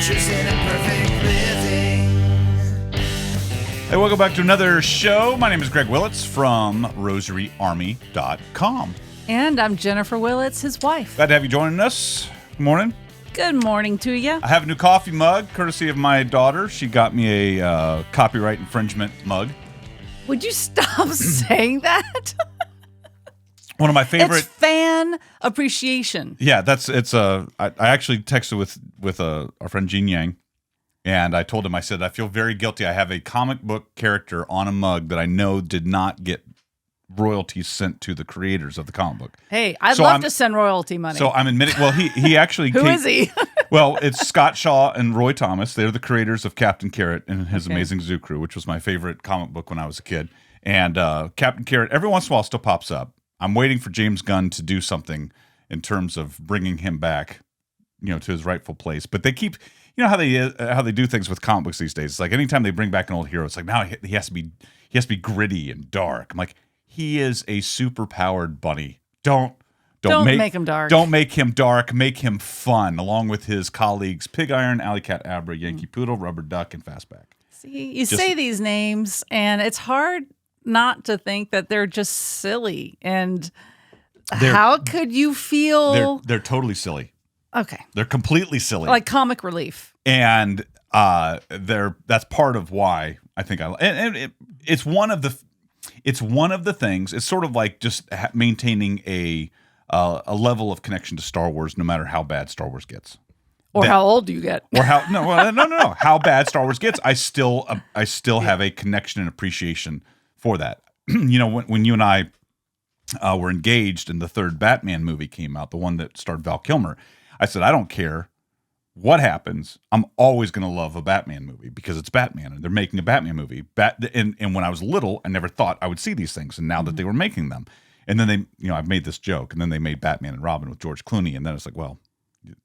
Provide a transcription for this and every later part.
adventures in imperfect living. Hey, welcome back to another show. My name is Greg Willits from RosaryArmy.com. And I'm Jennifer Willits, his wife. Glad to have you joining us. Good morning. Good morning to you. I have a new coffee mug, courtesy of my daughter. She got me a copyright infringement mug. Would you stop saying that? One of my favorite. It's fan appreciation. Yeah, I actually texted with our friend Gene Yang, and I told him, I said, I feel very guilty. I have a comic book character on a mug that I know did not get royalties sent to the creators of the comic book. Hey, I'd love to send royalty money. So I'm admitting, well, he actually Who is he? Well, it's Scott Shaw and Roy Thomas. They're the creators of Captain Carrot and his Amazing Zoo Crew, which was my favorite comic book when I was a kid. And Captain Carrot, every once in a while, still pops up. I'm waiting for James Gunn to do something in terms of bringing him back, to his rightful place. But they keep, how they do things with comic books these days. It's like anytime they bring back an old hero, it's like now he has to be gritty and dark. I'm like, he is a super powered bunny. Don't make him dark. Don't make him dark. Make him fun, along with his colleagues Pig Iron, Alley Cat Abra, Yankee Poodle, Rubber Duck, and Fastback. See, you say these names, and it's hard not to think that they're just silly. And how could you feel? They're totally silly. Okay. They're completely silly. Like comic relief. And that's part of why I think it's one of the things. It's sort of like just maintaining a level of connection to Star Wars, no matter how bad Star Wars gets. Or how old you get. Or no. How bad Star Wars gets, I still have a connection and appreciation for that. When you and I were engaged and the third Batman movie came out, the one that starred Val Kilmer, I said, I don't care what happens, I'm always going to love a Batman movie because it's Batman and they're making a Batman movie. And when I was little, I never thought I would see these things. And now that they were making them, and then I've made this joke, and then they made Batman and Robin with George Clooney, and then it's like, well,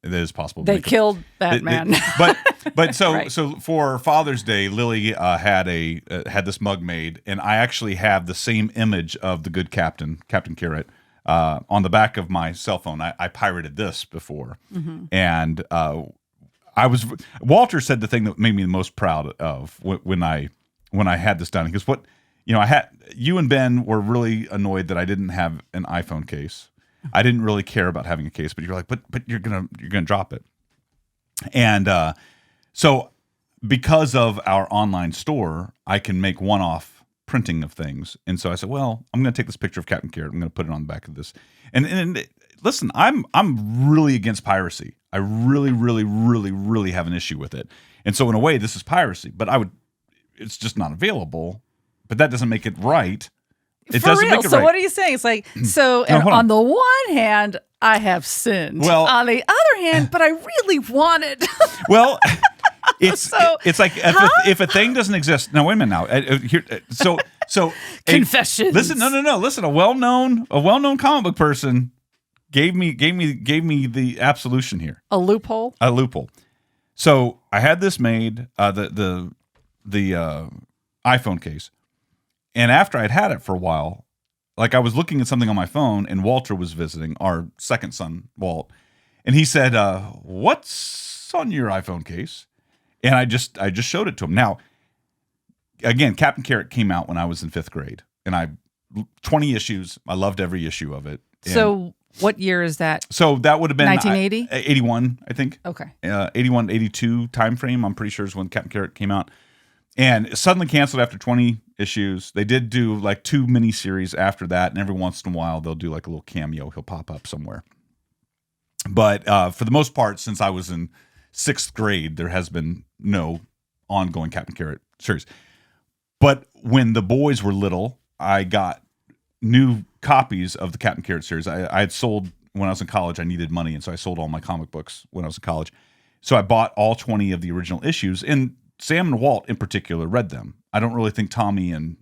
it is possible. They killed Batman. But so right. So for Father's Day, Lily had this mug made, and I actually have the same image of the good Captain Carrot, on the back of my cell phone. I pirated this before, and Walter said the thing that made me the most proud of when I had this done. He goes, "What? You and Ben were really annoyed that I didn't have an iPhone case. I didn't really care about having a case, but you're like, but you're gonna drop it." And so because of our online store, I can make one-off printing of things. And so I said, well, I'm going to take this picture of Captain Carrot. I'm going to put it on the back of this. And listen, I'm really against piracy. I really, really, really, really have an issue with it. And so in a way, this is piracy. But it's just not available. But that doesn't make it right. It For doesn't real. make it So right. what are you saying? It's like, on the one hand, I have sinned. Well, on the other hand, but I really want it. Well, it's like if a thing doesn't exist. Now wait a minute. Now so confessions. Listen, no. Listen, a well-known comic book person gave me the absolution here. A loophole. So I had this made, the iPhone case. And after I'd had it for a while, like I was looking at something on my phone, and Walter was visiting, our second son, Walt, and he said, "What's on your iPhone case?" And I just showed it to him. Now, again, Captain Carrot came out when I was in 5th grade, and 20 issues. I loved every issue of it. So what year is that? So that would have been 1980? 81, I think. Okay. 81, 82 time frame, I'm pretty sure, is when Captain Carrot came out. And it suddenly canceled after 20 issues. They did do like 2 miniseries after that, and every once in a while they'll do like a little cameo. He'll pop up somewhere. But for the most part, since I was in 6th grade, there has been no ongoing Captain Carrot series. But when the boys were little, I got new copies of the Captain Carrot series. I had sold, when I was in college, I needed money, and so I sold all my comic books when I was in college. So I bought all 20 of the original issues, and Sam and Walt in particular read them. I don't really think Tommy and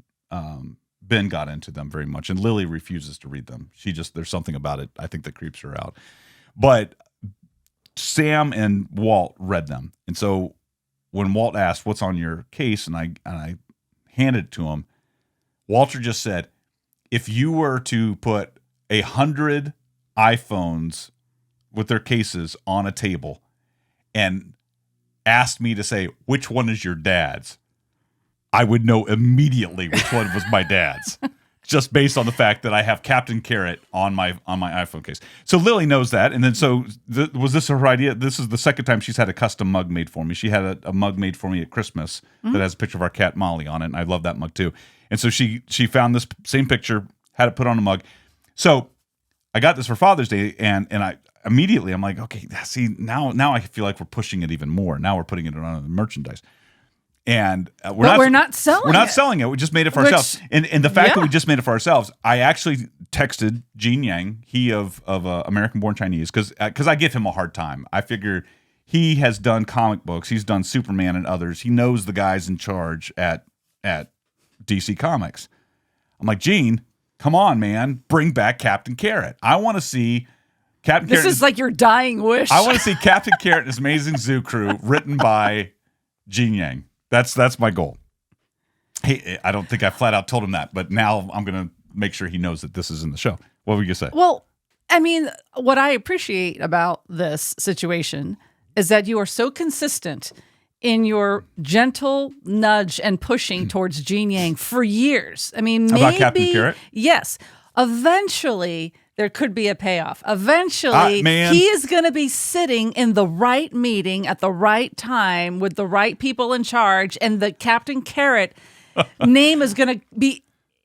Ben got into them very much, and Lily refuses to read them. There's something about it, I think, that creeps her out. But Sam and Walt read them. And so when Walt asked, "What's on your case?" and I handed it to him, Walter just said, "If you were to put 100 iPhones with their cases on a table and asked me to say, which one is your dad's, I would know immediately which one was my dad's. Just based on the fact that I have Captain Carrot on my iPhone case. So Lily knows that. And then was this her idea? This is the second time she's had a custom mug made for me. She had a mug made for me at Christmas that has a picture of our cat Molly on it. And I love that mug too. And so she found this same picture, had it put on a mug. So I got this for Father's Day, and I immediately I'm like, okay, see, now I feel like we're pushing it even more. Now we're putting it on the merchandise. And we're not selling it. We're not selling it. We just made it for ourselves. And the fact that we just made it for ourselves, I actually texted Gene Yang, he of American Born Chinese, because I give him a hard time. I figure he has done comic books. He's done Superman and others. He knows the guys in charge at DC Comics. I'm like, Gene, come on, man. Bring back Captain Carrot. I want to see Captain Carrot. This is like your dying wish. I want to see Captain Carrot and his Amazing Zoo Crew written by Gene Yang. That's my goal. Hey, I don't think I flat out told him that, but now I'm going to make sure he knows that this is in the show. What were you going to say? Well, I mean, what I appreciate about this situation is that you are so consistent in your gentle nudge and pushing towards Gene Yang for years. I mean, maybe, about Captain Carrot? Yes. Eventually, there could be a payoff. Eventually, he is going to be sitting in the right meeting at the right time with the right people in charge, and the Captain Carrot name is going to be,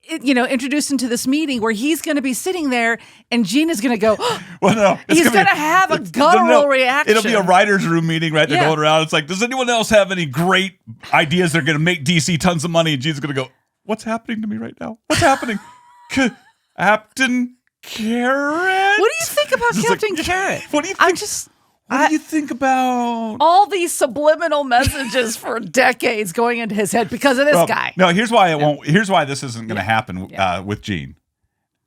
introduced into this meeting where he's going to be sitting there, and Gene is going to go, well, no, he's going to have a guttural reaction. It'll be a writer's room meeting, right? They're going around. It's like, does anyone else have any great ideas that are going to make DC tons of money? And Gene's going to go, what's happening to me right now? What's happening? Captain Carrot? What do you think about Captain Carrot? What do you think? What do you think about all these subliminal messages for decades going into his head because of this guy? No, here's why it won't. Here's why this isn't going to happen with Gene.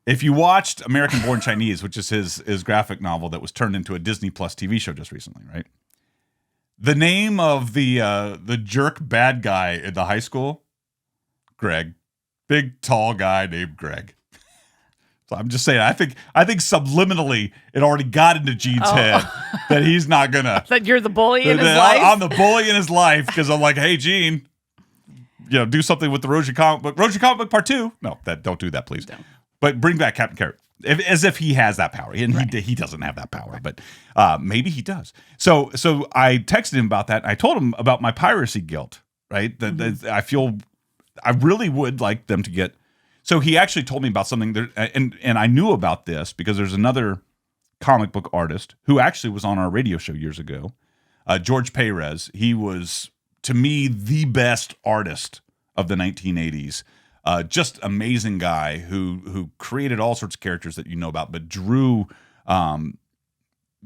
If you watched American Born Chinese, which is his graphic novel that was turned into a Disney Plus TV show just recently, right? The name of the jerk bad guy in the high school, Greg, big tall guy named Greg. So I'm just saying, I think subliminally it already got into Gene's head that he's not gonna. That you're the bully in his life. I'm the bully in his life because I'm like, hey, Gene, do something with the Rosary comic book. Rosary comic book part 2. No, don't do that, please. Don't. But bring back Captain Carrot as if he has that power, and he doesn't have that power, but maybe he does. So I texted him about that. I told him about my piracy guilt. Right, that I feel I really would like them to get. So he actually told me about something there, and I knew about this because there's another comic book artist who actually was on our radio show years ago, George Perez. He was, to me, the best artist of the 1980s. Just amazing guy who created all sorts of characters that you know about, but drew.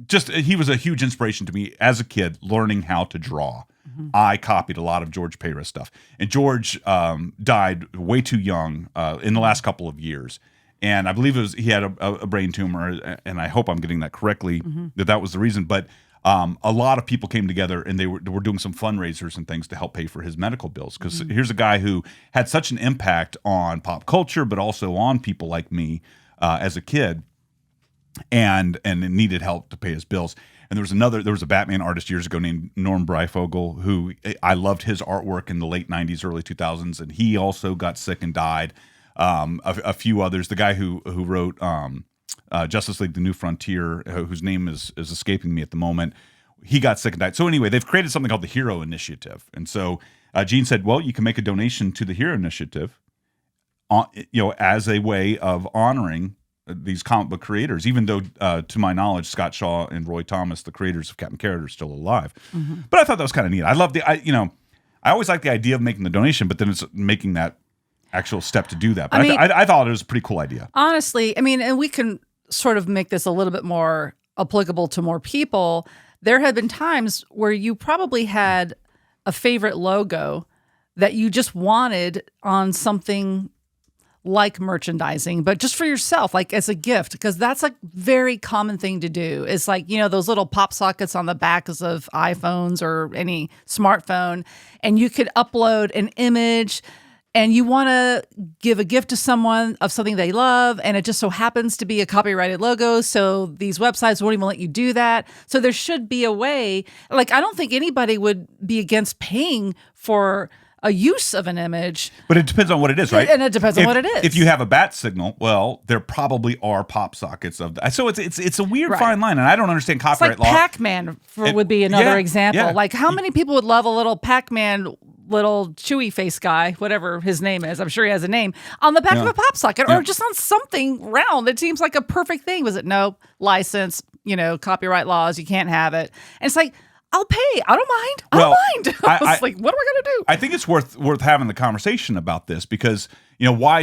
He was a huge inspiration to me as a kid, learning how to draw. I copied a lot of George Perez stuff. And George died way too young in the last couple of years. And I believe he had a brain tumor, and I hope I'm getting that correctly, that was the reason. But a lot of people came together, and they were doing some fundraisers and things to help pay for his medical bills. Because here's a guy who had such an impact on pop culture, but also on people like me as a kid, and needed help to pay his bills. And there was a Batman artist years ago named Norm Breyfogle, who I loved his artwork in the late 90s, early 2000s, and he also got sick and died. A few others. The guy who wrote Justice League: The New Frontier, whose name is escaping me at the moment, he got sick and died. So anyway, they've created something called the Hero Initiative. And so Gene said, well, you can make a donation to the Hero Initiative as a way of honoring these comic book creators, even though, to my knowledge, Scott Shaw and Roy Thomas, the creators of Captain Carrot, are still alive. But I thought that was kind of neat. I love I always like the idea of making the donation, but then it's making that actual step to do that. But I thought it was a pretty cool idea. Honestly, I mean, and we can sort of make this a little bit more applicable to more people. There have been times where you probably had a favorite logo that you just wanted on something like merchandising, but just for yourself, like as a gift, because that's a very common thing to do. It's like, those little pop sockets on the backs of iPhones or any smartphone, and you could upload an image and you want to give a gift to someone of something they love, and it just so happens to be a copyrighted logo, so these websites won't even let you do that. So there should be a way. Like, I don't think anybody would be against paying for a use of an image. But it depends on what it is, right? And it depends on what it is. If you have a bat signal, well, there probably are pop sockets of that. So it's a weird fine line, and I don't understand copyright it's like law. Pac-Man would be another example. Yeah. Like, how many people would love a little Pac-Man, little chewy face guy, whatever his name is? I'm sure he has a name, on the back of a pop socket, or just on something round. It seems like a perfect thing. Was it no license? Copyright laws. You can't have it. And it's like, I'll pay. I don't mind. I don't mind. I was like, what are we gonna do? I think it's worth having the conversation about this, because why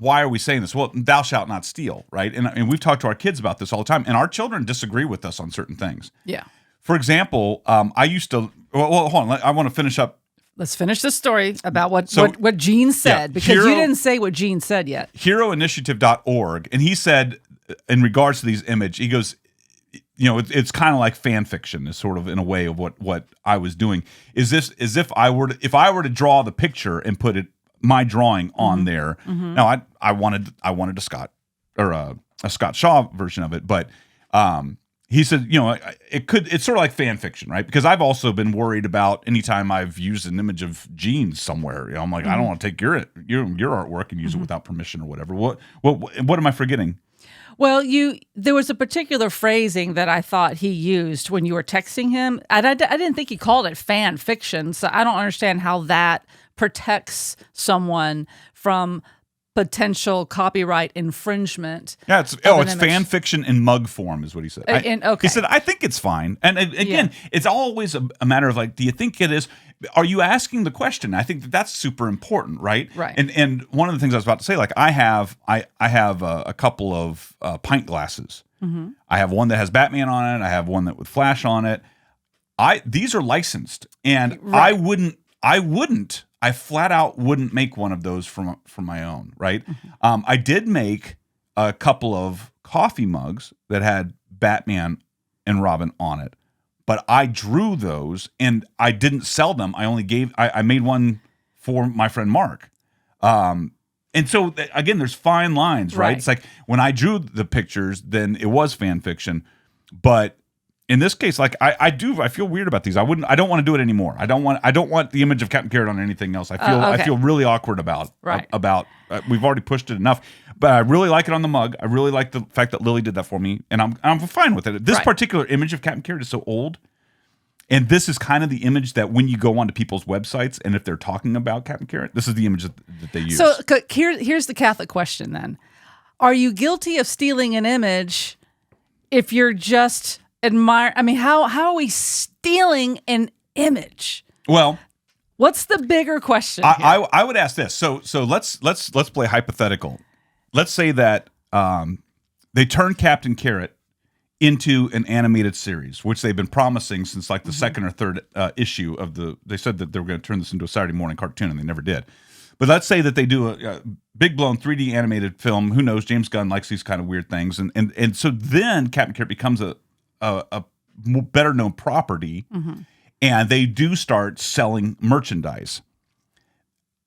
are we saying this? Well, thou shalt not steal, right? And we've talked to our kids about this all the time, and our children disagree with us on certain things. Yeah. For example, I used to. Well, hold on. I want to finish up. Let's finish the story about what Gene said, because you didn't say what Gene said yet. Heroinitiative.org, and he said, in regards to these he goes, it's kind of like fan fiction, is sort of in a way of what I was doing. Is this as if I were to draw the picture and put my drawing on there? Mm-hmm. Now I wanted a Scott or a Scott Shaw version of it, but he said, it's sort of like fan fiction, right? Because I've also been worried about anytime I've used an image of Gene somewhere. I'm like, I don't want to take your artwork and use it without permission or whatever. What am I forgetting? Well, there was a particular phrasing that I thought he used when you were texting him. I didn't think he called it fan fiction, so I don't understand how that protects someone from potential copyright infringement. Yeah, it's fan fiction in mug form, is what he said. He said, I think it's fine. And again, it's always a matter of like, do you think it is? Are you asking the question? I think that's super important, right? Right. And one of the things I was about to say, like I have a couple of pint glasses. Mm-hmm. I have one that has Batman on it. I have one that with Flash on it. These are licensed, and right. I flat out wouldn't make one of those from my own, right? Mm-hmm. I did make a couple of coffee mugs that had Batman and Robin on it, but I drew those and I didn't sell them. I made one for my friend Mark. And so again, there's fine lines, right? It's like when I drew the pictures, then it was fan fiction, but in this case, like I feel weird about these. I don't want to do it anymore. I don't want the image of Captain Carrot on anything else. I feel really awkward about we've already pushed it enough. But I really like it on the mug. I really like the fact that Lily did that for me, and I'm fine with it. This particular image of Captain Carrot is so old, and this is kind of the image that when you go onto people's websites and if they're talking about Captain Carrot, this is the image that they use. So here's the Catholic question then: are you guilty of stealing an image if you're just admire? I mean, how are we stealing an image? Well, what's the bigger question? I would ask this. So let's play hypothetical. Let's say that they turn Captain Carrot into an animated series, which they've been promising since like the second or third issue of They said that they were going to turn this into a Saturday morning cartoon, and they never did. But let's say that they do a big blown 3D animated film. Who knows? James Gunn likes these kind of weird things, and so then Captain Carrot becomes a better known property, and they do start selling merchandise.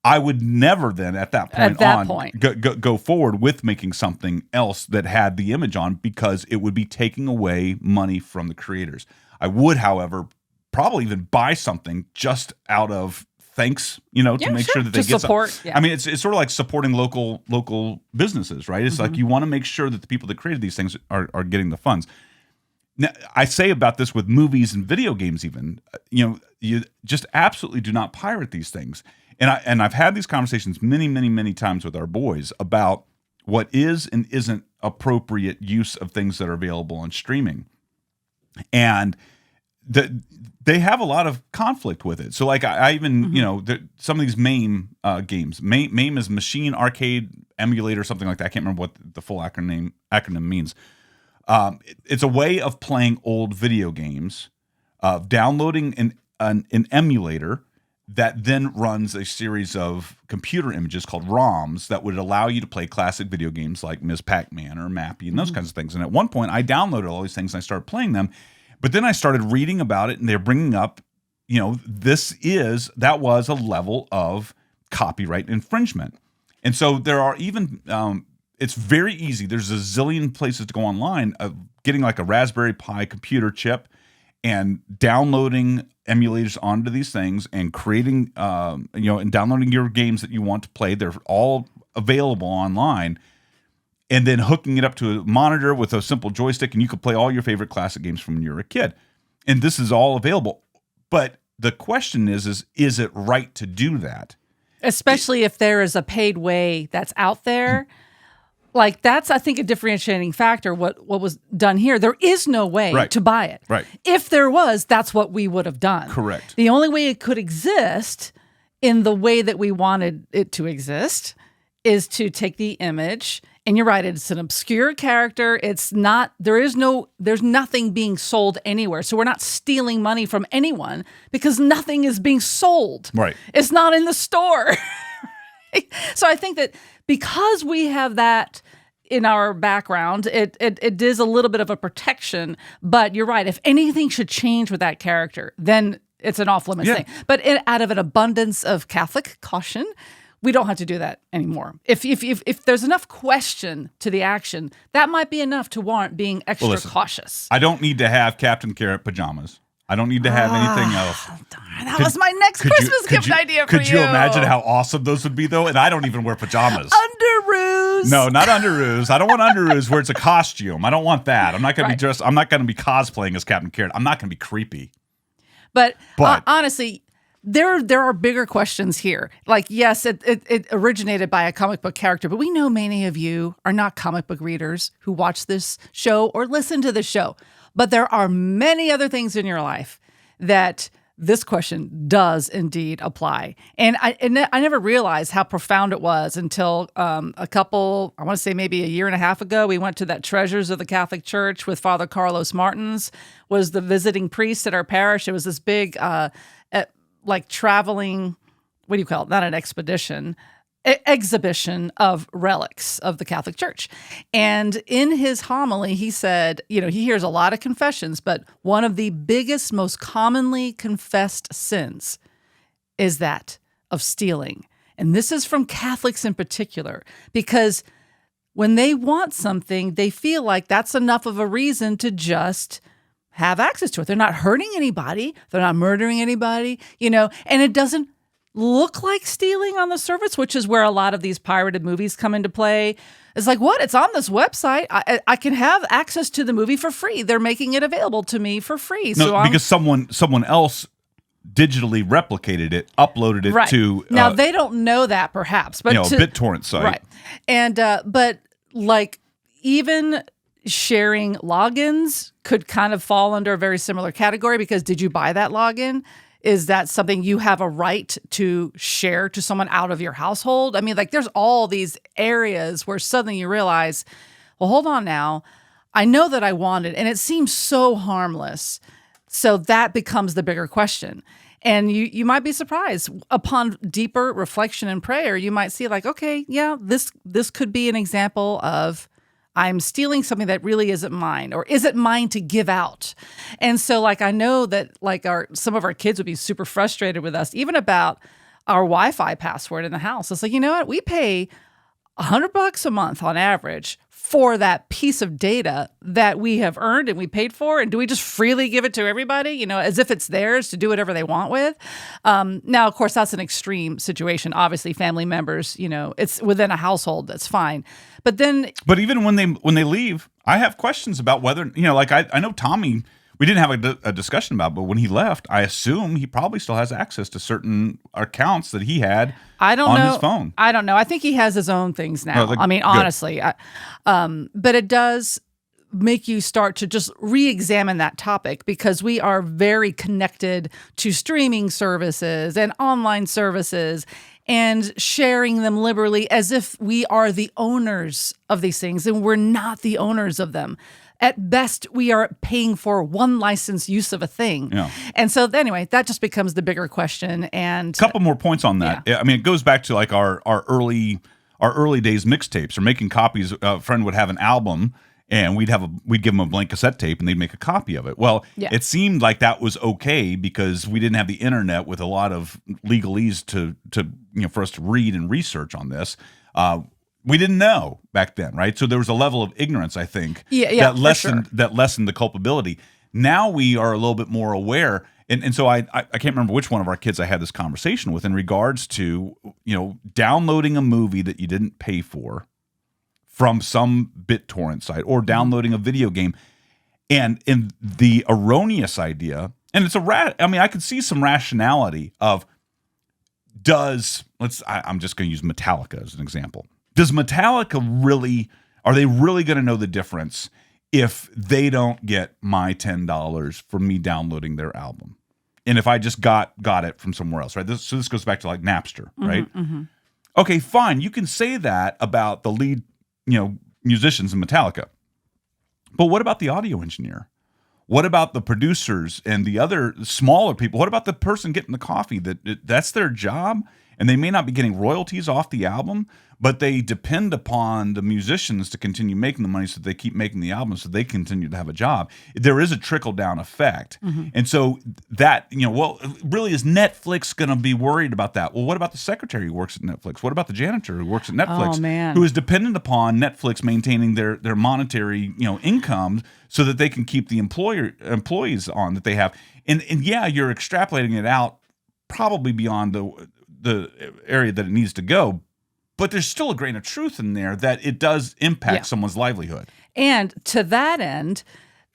I would never then at that point go forward with making something else that had the image on, because it would be taking away money from the creators. I would, however, probably even buy something just out of thanks, to make sure that they get support. I mean, it's sort of like supporting local businesses, right? It's like you want to make sure that the people that created these things are getting the funds. Now, I say about this with movies and video games even, you just absolutely do not pirate these things. And I've had these conversations many, many, many times with our boys about what is and isn't appropriate use of things that are available on streaming. And they have a lot of conflict with it. So like I even, some of these MAME games, MAME is Machine Arcade Emulator, something like that. I can't remember what the full acronym means. It's a way of playing old video games, of downloading an emulator that then runs a series of computer images called ROMs that would allow you to play classic video games like Ms. Pac-Man or Mappy and those kinds of things. And at one point, I downloaded all these things and I started playing them. But then I started reading about it, and they're bringing up, that was a level of copyright infringement. And so there are even, it's very easy. There's a zillion places to go online of getting like a Raspberry Pi computer chip and downloading emulators onto these things and creating, and downloading your games that you want to play. They're all available online. And then hooking it up to a monitor with a simple joystick, and you could play all your favorite classic games from when you were a kid. And this is all available. But the question is it right to do that? Especially if there is a paid way that's out there. Like that's, I think, a differentiating factor. What was done here, there is no way to buy it. Right. If there was, that's what we would have done. Correct. The only way it could exist in the way that we wanted it to exist is to take the image. And you're right, it's an obscure character. It's not, there's nothing being sold anywhere. So we're not stealing money from anyone because nothing is being sold. Right. It's not in the store. So I think that because we have that in our background, it is a little bit of a protection. But you're right, if anything should change with that character, then it's an off-limits thing. But out of an abundance of Catholic caution, we don't have to do that anymore. If there's enough question to the action, that might be enough to warrant being extra cautious. I don't need to have Captain Carrot pajamas. I don't need to have anything else. That was my next Christmas gift idea for you. Could you imagine how awesome those would be, though? And I don't even wear pajamas. Underoos. No, not underoos. I don't want underoos where it's a costume. I don't want that. I'm not going to be dressed. I'm not going to be cosplaying as Captain Carrot. I'm not going to be creepy. But honestly, there are bigger questions here. Like, yes, it originated by a comic book character, but we know many of you are not comic book readers who watch this show or listen to the show. But there are many other things in your life that this question does indeed apply. And I never realized how profound it was until I want to say maybe a year and a half ago, we went to that Treasures of the Catholic Church with Father Carlos Martins, was the visiting priest at our parish. It was this big, traveling, what do you call it? Not an expedition, exhibition of relics of the Catholic Church. And in his homily, he said, he hears a lot of confessions, but one of the biggest, most commonly confessed sins is that of stealing. And this is from Catholics in particular, because when they want something, they feel like that's enough of a reason to just have access to it. They're not hurting anybody. They're not murdering anybody, and it doesn't look like stealing on the surface, which is where a lot of these pirated movies come into play. It's like, what? It's on this website. I can have access to the movie for free. They're making it available to me for free. No, because someone else digitally replicated it, uploaded it to now they don't know that perhaps, but a BitTorrent site, right? And but like even sharing logins could kind of fall under a very similar category, because did you buy that login? Is that something you have a right to share to someone out of your household? I mean, like there's all these areas where suddenly you realize, well, hold on now. I know that I want it and it seems so harmless. So that becomes the bigger question. And you might be surprised upon deeper reflection and prayer. You might see like, okay, yeah, this could be an example of I'm stealing something that really isn't mine, or is it mine to give out? And so like, I know that like some of our kids would be super frustrated with us, even about our Wi-Fi password in the house. It's like, you know what? We pay $100 a month on average for that piece of data that we have earned and we paid for. And do we just freely give it to everybody, as if it's theirs to do whatever they want with? Now, of course, that's an extreme situation. Obviously, family members, it's within a household, that's fine. But even when they leave, I have questions about whether, I know Tommy, we didn't have a discussion about, but when he left, I assume he probably still has access to certain accounts that he had on his phone. I don't know. I think he has his own things now. Honestly. But it does make you start to just re-examine that topic, because we are very connected to streaming services and online services and sharing them liberally as if we are the owners of these things, and we're not the owners of them. At best, we are paying for one licensed use of a thing. Yeah. And so anyway, that just becomes the bigger question. And a couple more points on that. Yeah. I mean, it goes back to like our early days mixtapes, or making copies. A friend would have an album, and we'd give them a blank cassette tape and they'd make a copy of it. Well, it seemed like that was okay because we didn't have the internet with a lot of legalese to for us to read and research on this. We didn't know back then, right? So there was a level of ignorance, I think, that lessened the culpability. Now we are a little bit more aware. And so I can't remember which one of our kids I had this conversation with in regards to, downloading a movie that you didn't pay for from some BitTorrent site or downloading a video game. And in the erroneous idea, and it's I could see some rationality of I'm just going to use Metallica as an example. Does Metallica are they really going to know the difference if they don't get my $10 for me downloading their album? And if I just got it from somewhere else, right? So this goes back to like Napster, right? Mm-hmm. Okay, fine. You can say that about the lead, musicians in Metallica. But what about the audio engineer? What about the producers and the other smaller people? What about the person getting the coffee? That's their job, and they may not be getting royalties off the album, but they depend upon the musicians to continue making the money so they keep making the album so they continue to have a job. There is a trickle-down effect. Mm-hmm. And so that, really is Netflix going to be worried about that? Well, what about the secretary who works at Netflix? What about the janitor who works at Netflix who is dependent upon Netflix maintaining their monetary, income so that they can keep the employees on that they have? And you're extrapolating it out probably beyond the area that it needs to go. But there's still a grain of truth in there that it does impact someone's livelihood. And to that end,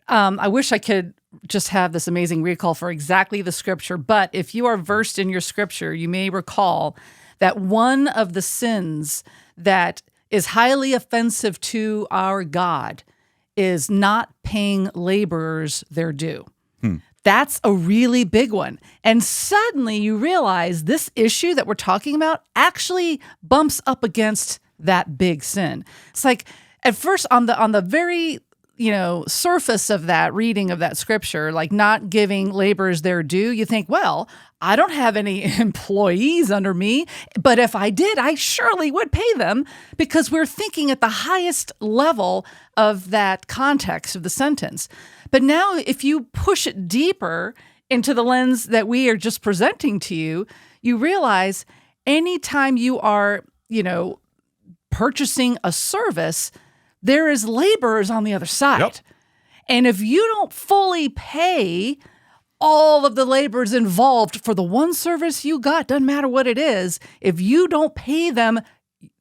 I wish I could just have this amazing recall for exactly the scripture. But if you are versed in your scripture, you may recall that one of the sins that is highly offensive to our God is not paying laborers their due. That's a really big one. And suddenly you realize this issue that we're talking about actually bumps up against that big sin. It's like at first on the very, surface of that reading of that scripture, like not giving laborers their due, you think, well, I don't have any employees under me, but if I did, I surely would pay them, because we're thinking at the highest level of that context of the sentence. But now if you push it deeper into the lens that we are just presenting to you, you realize anytime you are, purchasing a service, there is laborers on the other side. Yep. And if you don't fully pay all of the laborers involved for the one service you got, doesn't matter what it is, if you don't pay them,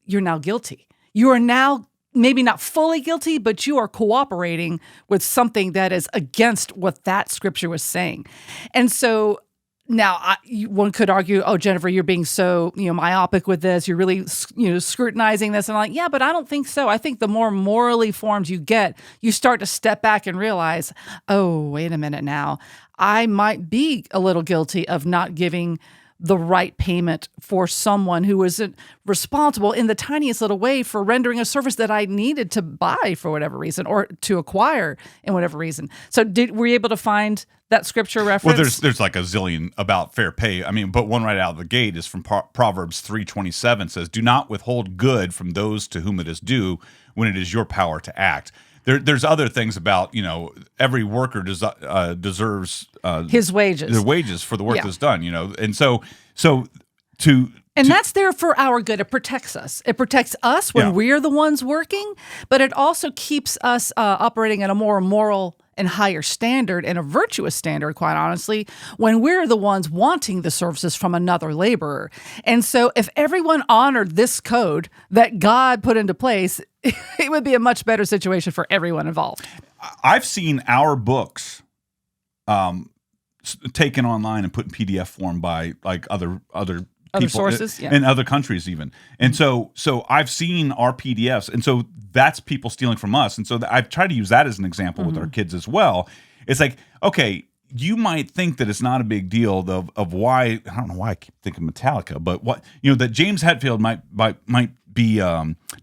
you're now guilty. You are now maybe not fully guilty, but you are cooperating with something that is against what that scripture was saying. And so now one could argue, oh, Jennifer, you're being so, myopic with this. You're really, scrutinizing this. And I'm like, yeah, but I don't think so. I think the more morally formed you get, you start to step back and realize, oh, wait a minute now. I might be a little guilty of not giving the right payment for someone who isn't responsible in the tiniest little way for rendering a service that I needed to buy for whatever reason or to acquire in whatever reason. So were you able to find that scripture reference? Well, there's like a zillion about fair pay. I mean, but one right out of the gate is from Proverbs 3:27 says, "Do not withhold good from those to whom it is due when it is your power to act." There's other things about, every worker deserves his wages, their wages for the work that's done, and so that's there for our good. It protects us. It protects us when we're the ones working, but it also keeps us operating at a more moral and higher standard and a virtuous standard, quite honestly, when we're the ones wanting the services from another laborer. And so if everyone honored this code that God put into place, it would be a much better situation for everyone involved. I've seen our books taken online and put in PDF form by like other people, sources in other countries even. And so I've seen our PDFs, and so that's people stealing from us. And so I've tried to use that as an example with our kids as well. It's like, okay, you might think that it's not a big deal of why, I don't know why I keep thinking Metallica, but what, that James Hetfield might be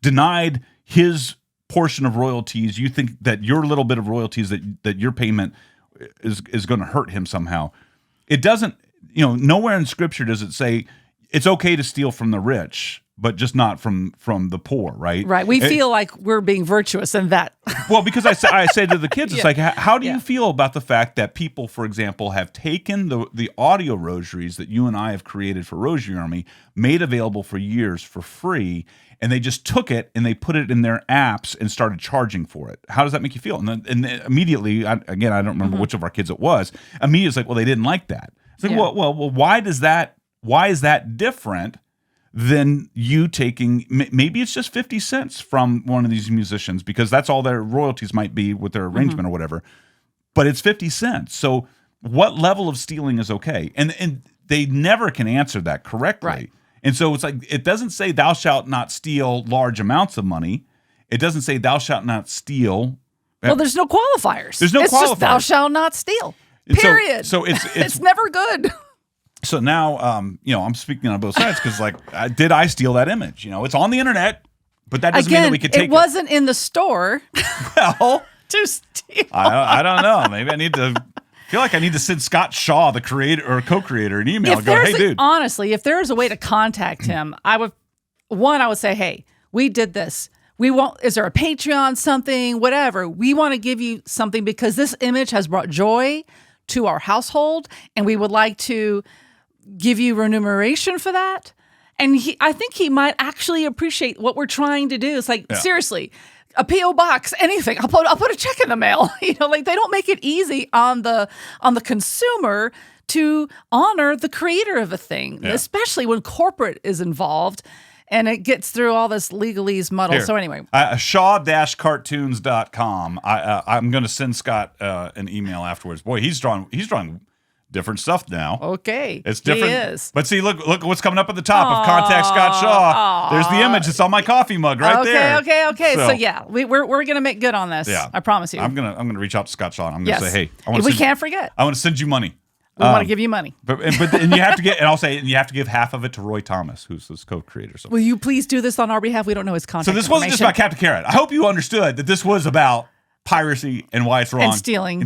denied his portion of royalties. You think that your little bit of royalties, that your payment is going to hurt him somehow. It doesn't, nowhere in scripture does it say it's okay to steal from the rich, but just not from the poor, right? Right. We feel like we're being virtuous in that. Well, because I say to the kids, it's like, how do you Yeah. feel about the fact that people, for example, have taken the audio rosaries that you and I have created for Rosary Army, made available for years for free, and they just took it and they put it in their apps and started charging for it? How does that make you feel? And then immediately, again, I don't remember which of our kids it was. Immediately, it's like, well, they didn't like that. It's like, Yeah. well, why is that different than you taking, maybe it's just 50 cents from one of these musicians, because that's all their royalties might be with their arrangement or whatever, but it's 50 cents. So what level of stealing is okay? And they never can answer that correctly. Right. And so it's like, it doesn't say thou shalt not steal large amounts of money. It doesn't say thou shalt not steal. Well, there's no qualifiers. There's no it's just thou qualifiers. shalt not steal. And Period. So it's it's never good. So now, I'm speaking on both sides, because did I steal that image? It's on the internet, but that doesn't mean that we could take it. It wasn't in the store Well, to steal. I don't know. Maybe feel like I need to send Scott Shaw, the creator or co-creator, an email and go, hey, dude. Honestly, if there is a way to contact him, I would say, hey, we did this. Is there a Patreon, something, whatever? We want to give you something because this image has brought joy to our household, and we would like to give you remuneration for that. And I think he might actually appreciate what we're trying to do. It's like, seriously, a P.O. box, anything. I'll put a check in the mail. They don't make it easy on the consumer to honor the creator of a thing, especially when corporate is involved and it gets through all this legalese muddle. Here. So anyway. Shaw-cartoons.com. I'm going to send Scott an email afterwards. Boy, he's drawing different stuff now. Okay. It's different. He is. But see, look what's coming up at the top of Contact Scott Shaw. There's the image. It's on my coffee mug right there. Okay. So yeah, we're going to make good on this. Yeah. I promise you. I'm gonna reach out to Scott Shaw and I'm going to say, hey, can't forget. I want to send you money. We want to give you money. But you have to I'll say, you have to give half of it to Roy Thomas, who's this co-creator. So. Will you please do this on our behalf? We don't know his contact So this wasn't just about Captain Carrot. I hope you understood that this was about piracy and why it's wrong. And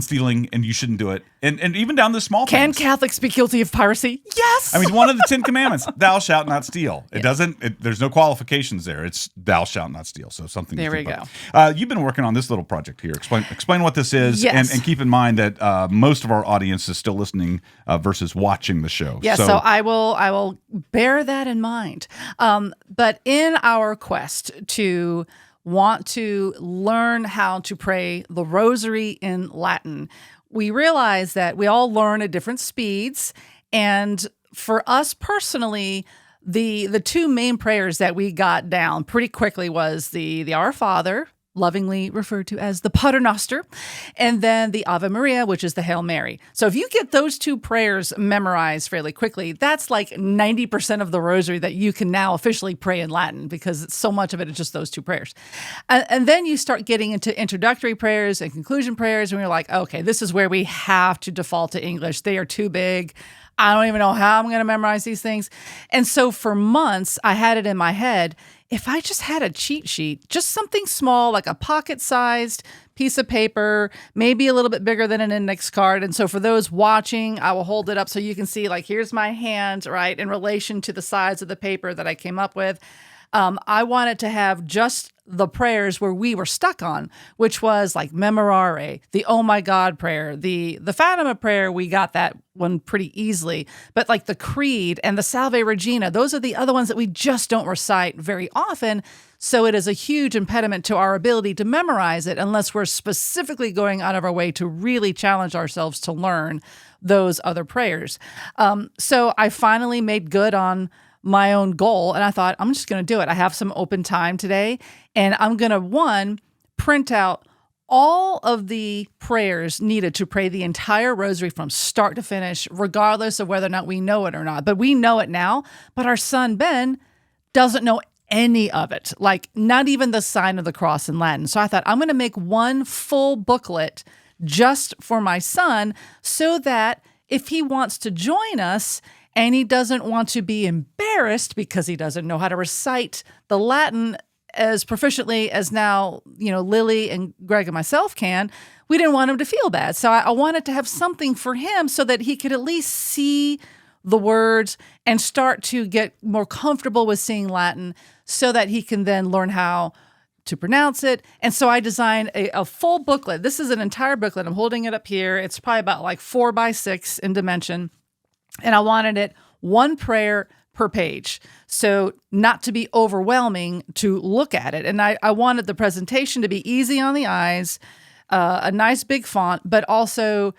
stealing. And you shouldn't do it. And even down to small Can things. Catholics be guilty of piracy? Yes. I mean, one of the 10 commandments, thou shalt not steal. There's no qualifications there. It's thou shalt not steal. So something there to we think go. about. You've been working on this little project here. Explain what this is. Yes. And keep in mind that most of our audience is still listening versus watching the show. Yes, so I will bear that in mind. But in our quest to want to learn how to pray the rosary in Latin, we realize that we all learn at different speeds. And for us personally, the two main prayers that we got down pretty quickly was the Our Father, lovingly referred to as the Pater Noster, and then the Ave Maria, which is the Hail Mary. So if you get those two prayers memorized fairly quickly, that's like 90% of the rosary that you can now officially pray in Latin, because so much of it is just those two prayers. And then you start getting into introductory prayers and conclusion prayers, and you're like, okay, this is where we have to default to English. They are too big. I don't even know how I'm going to memorize these things. And so for months, I had it in my head, if I just had a cheat sheet, just something small, like a pocket-sized piece of paper, maybe a little bit bigger than an index card. And so for those watching, I will hold it up so you can see, like, here's my hand, right, in relation to the size of the paper that I came up with. I wanted to have just the prayers where we were stuck on, which was like Memorare, the Oh My God prayer, the Fatima prayer, we got that one pretty easily. But like the Creed and the Salve Regina, those are the other ones that we just don't recite very often. So it is a huge impediment to our ability to memorize it unless we're specifically going out of our way to really challenge ourselves to learn those other prayers. So I finally made good on my own goal. And I thought, I'm just going to do it. I have some open time today. And I'm going to, print out all of the prayers needed to pray the entire rosary from start to finish, regardless of whether or not we know it or not. But we know it now. But our son, Ben, doesn't know any of it, like not even the sign of the cross in Latin. So I thought, I'm going to make one full booklet just for my son so that if he wants to join us, and he doesn't want to be embarrassed because he doesn't know how to recite the Latin as proficiently as now, Lily and Greg and myself can, we didn't want him to feel bad. So I wanted to have something for him so that he could at least see the words and start to get more comfortable with seeing Latin so that he can then learn how to pronounce it. And so I designed a full booklet. This is an entire booklet. I'm holding it up here. It's probably about like 4 by 6 in dimension. And I wanted it one prayer per page. So not to be overwhelming to look at it. And I wanted the presentation to be easy on the eyes, a nice big font, but also,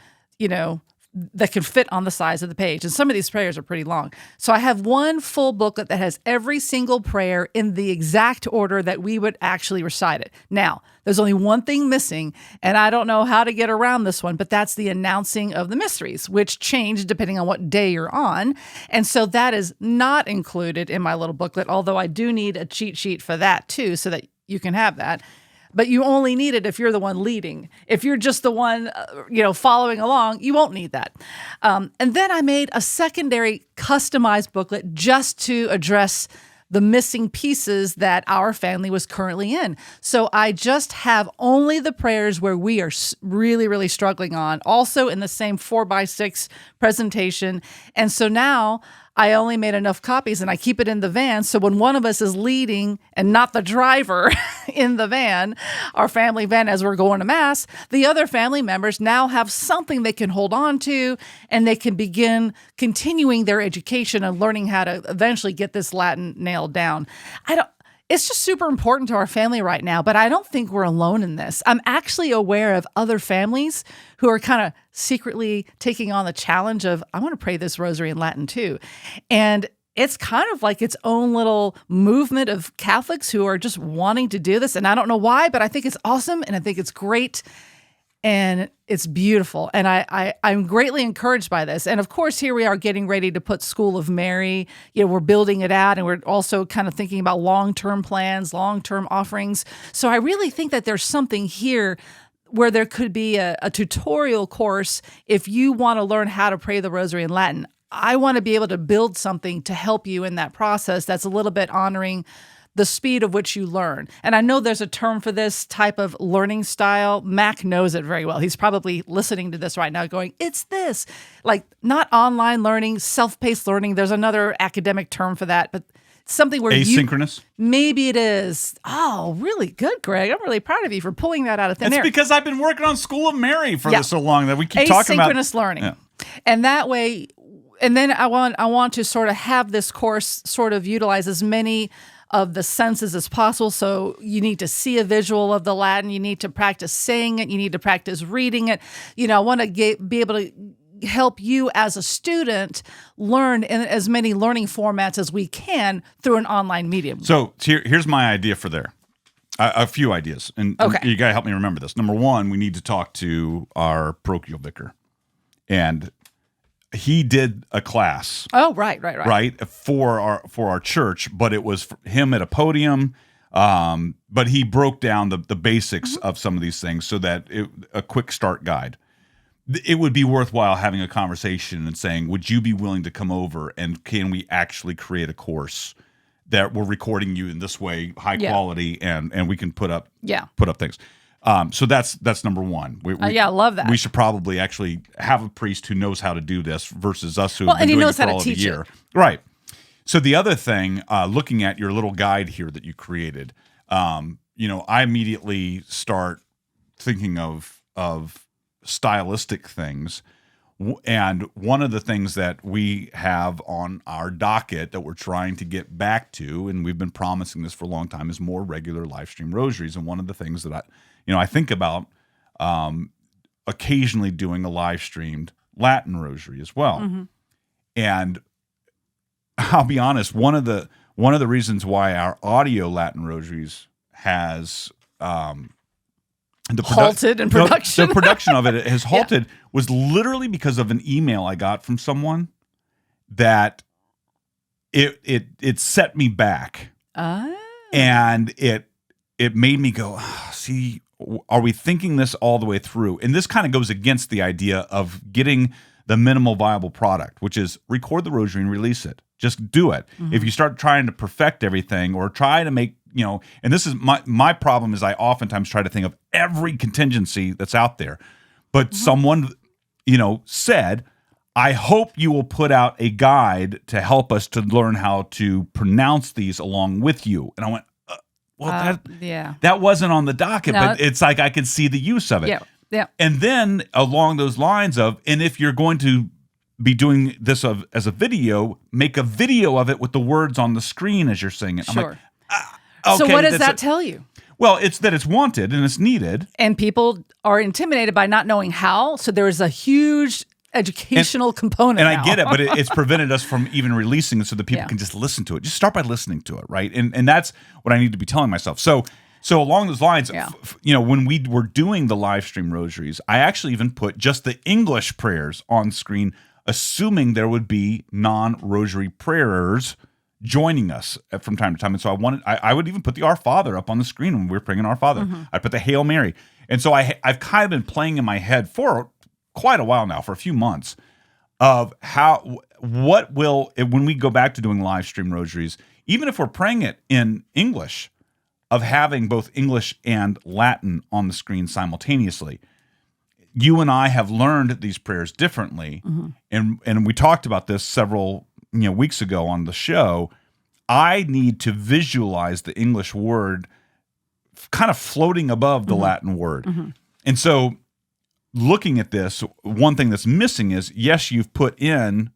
that can fit on the size of the page. And some of these prayers are pretty long. So I have one full booklet that has every single prayer in the exact order that we would actually recite it. Now, there's only one thing missing, and I don't know how to get around this one, but that's the announcing of the mysteries, which change depending on what day you're on. And so that is not included in my little booklet, although I do need a cheat sheet for that too, so that you can have that. But you only need it if you're the one leading. If you're just the one, following along, you won't need that. And then I made a secondary customized booklet just to address the missing pieces that our family was currently in. So I just have only the prayers where we are really, really struggling on, also in the same 4 by 6 presentation. And so now I only made enough copies and I keep it in the van. So when one of us is leading and not the driver in the van, our family van as we're going to Mass, the other family members now have something they can hold on to and they can begin continuing their education and learning how to eventually get this Latin nailed down. It's just super important to our family right now, but I don't think we're alone in this. I'm actually aware of other families who are kind of secretly taking on the challenge of, I want to pray this rosary in Latin too. And it's kind of like its own little movement of Catholics who are just wanting to do this. And I don't know why, but I think it's awesome and I think it's great. And it's beautiful. And I'm greatly encouraged by this. And of course, here we are getting ready to put School of Mary. We're building it out and we're also kind of thinking about long-term plans, long-term offerings. So I really think that there's something here where there could be a tutorial course if you want to learn how to pray the rosary in Latin. I want to be able to build something to help you in that process that's a little bit honoring the speed of which you learn. And I know there's a term for this type of learning style. Mac knows it very well. He's probably listening to this right now going, it's this. Like not online learning, self-paced learning. There's another academic term for that, but something where asynchronous? Maybe it is. Oh, really good, Greg. I'm really proud of you for pulling that out of thin air. It's because I've been working on School of Mary for so long that we keep talking about asynchronous learning. Yeah. And that way, and then I want to sort of have this course sort of utilize as many of the senses as possible. So you need to see a visual of the Latin. You need to practice saying it. You need to practice reading it. I want to be able to help you as a student learn in as many learning formats as we can through an online medium. So here's my idea for there. A few ideas. And you got to help me remember this. Number one, we need to talk to our parochial vicar. And he did a class. Oh, right. For our church, but it was him at a podium. But he broke down the basics of some of these things so that a quick start guide. It would be worthwhile having a conversation and saying, would you be willing to come over and can we actually create a course that we're recording you in this way, high quality, and we can put up things. So that's number one. I love that. We should probably actually have a priest who knows how to do this versus us who have and been he doing knows it for how all to of the teach year. it. Right. So the other thing, looking at your little guide here that you created, I immediately start thinking of stylistic things. And one of the things that we have on our docket that we're trying to get back to, and we've been promising this for a long time, is more regular live stream rosaries. And one of the things that I think about occasionally doing a live streamed Latin rosary as well. Mm-hmm. And I'll be honest, one of the reasons why our audio Latin rosaries has halted in production. The production of it has halted was literally because of an email I got from someone that it set me back. And it made me go, see, are we thinking this all the way through? And this kind of goes against the idea of getting the minimal viable product, which is record the rosary and release it. Just do it. Mm-hmm. If you start trying to perfect everything or try to make, and this is my problem is I oftentimes try to think of every contingency that's out there. But someone, said, I hope you will put out a guide to help us to learn how to pronounce these along with you. And I went, that wasn't on the docket, No. but it's like I could see the use of it. Yeah. Yeah. And then along those lines of, and if you're going to be doing this as a video, make a video of it with the words on the screen as you're saying it. Sure. I'm like, So okay, what does that tell you? Well, it's that it's wanted and it's needed. And people are intimidated by not knowing how. So there is a huge educational component. And now. I get it, but it's prevented us from even releasing it so that people Yeah. can just listen to it. Just start by listening to it, right? And that's what I need to be telling myself. So along those lines, Yeah. When we were doing the live stream rosaries, I actually even put just the English prayers on screen, assuming there would be non-rosary prayers joining us from time to time. And so I would even put the Our Father up on the screen when we were praying Our Father. Mm-hmm. I put the Hail Mary. And so I've kind of been playing in my head for quite a while now, for a few months, of what will, when we go back to doing live stream rosaries, even if we're praying it in English, of having both English and Latin on the screen simultaneously. You and I have learned these prayers differently, and we talked about this several weeks ago on the show. I need to visualize the English word kind of floating above the Latin word. And so looking at this, one thing that's missing is, yes, you've put in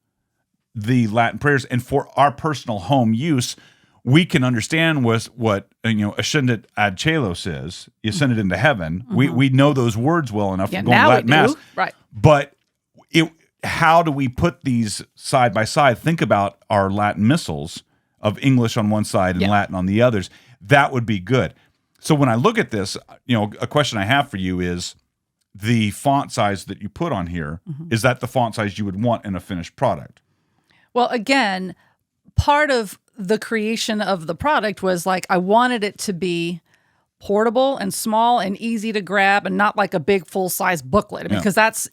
the Latin prayers, and for our personal home use, we can understand what ascended ad celos is. You ascended into heaven. We know those words well enough from going to Latin Mass. Right. But how do we put these side by side? Think about our Latin missals of English on one side and Latin on the others. That would be good. So when I look at this, a question I have for you is, the font size that you put on here, is that the font size you would want in a finished product? Well, again, part of the creation of the product was like, I wanted it to be portable and small and easy to grab and not like a big full-size booklet. Because that's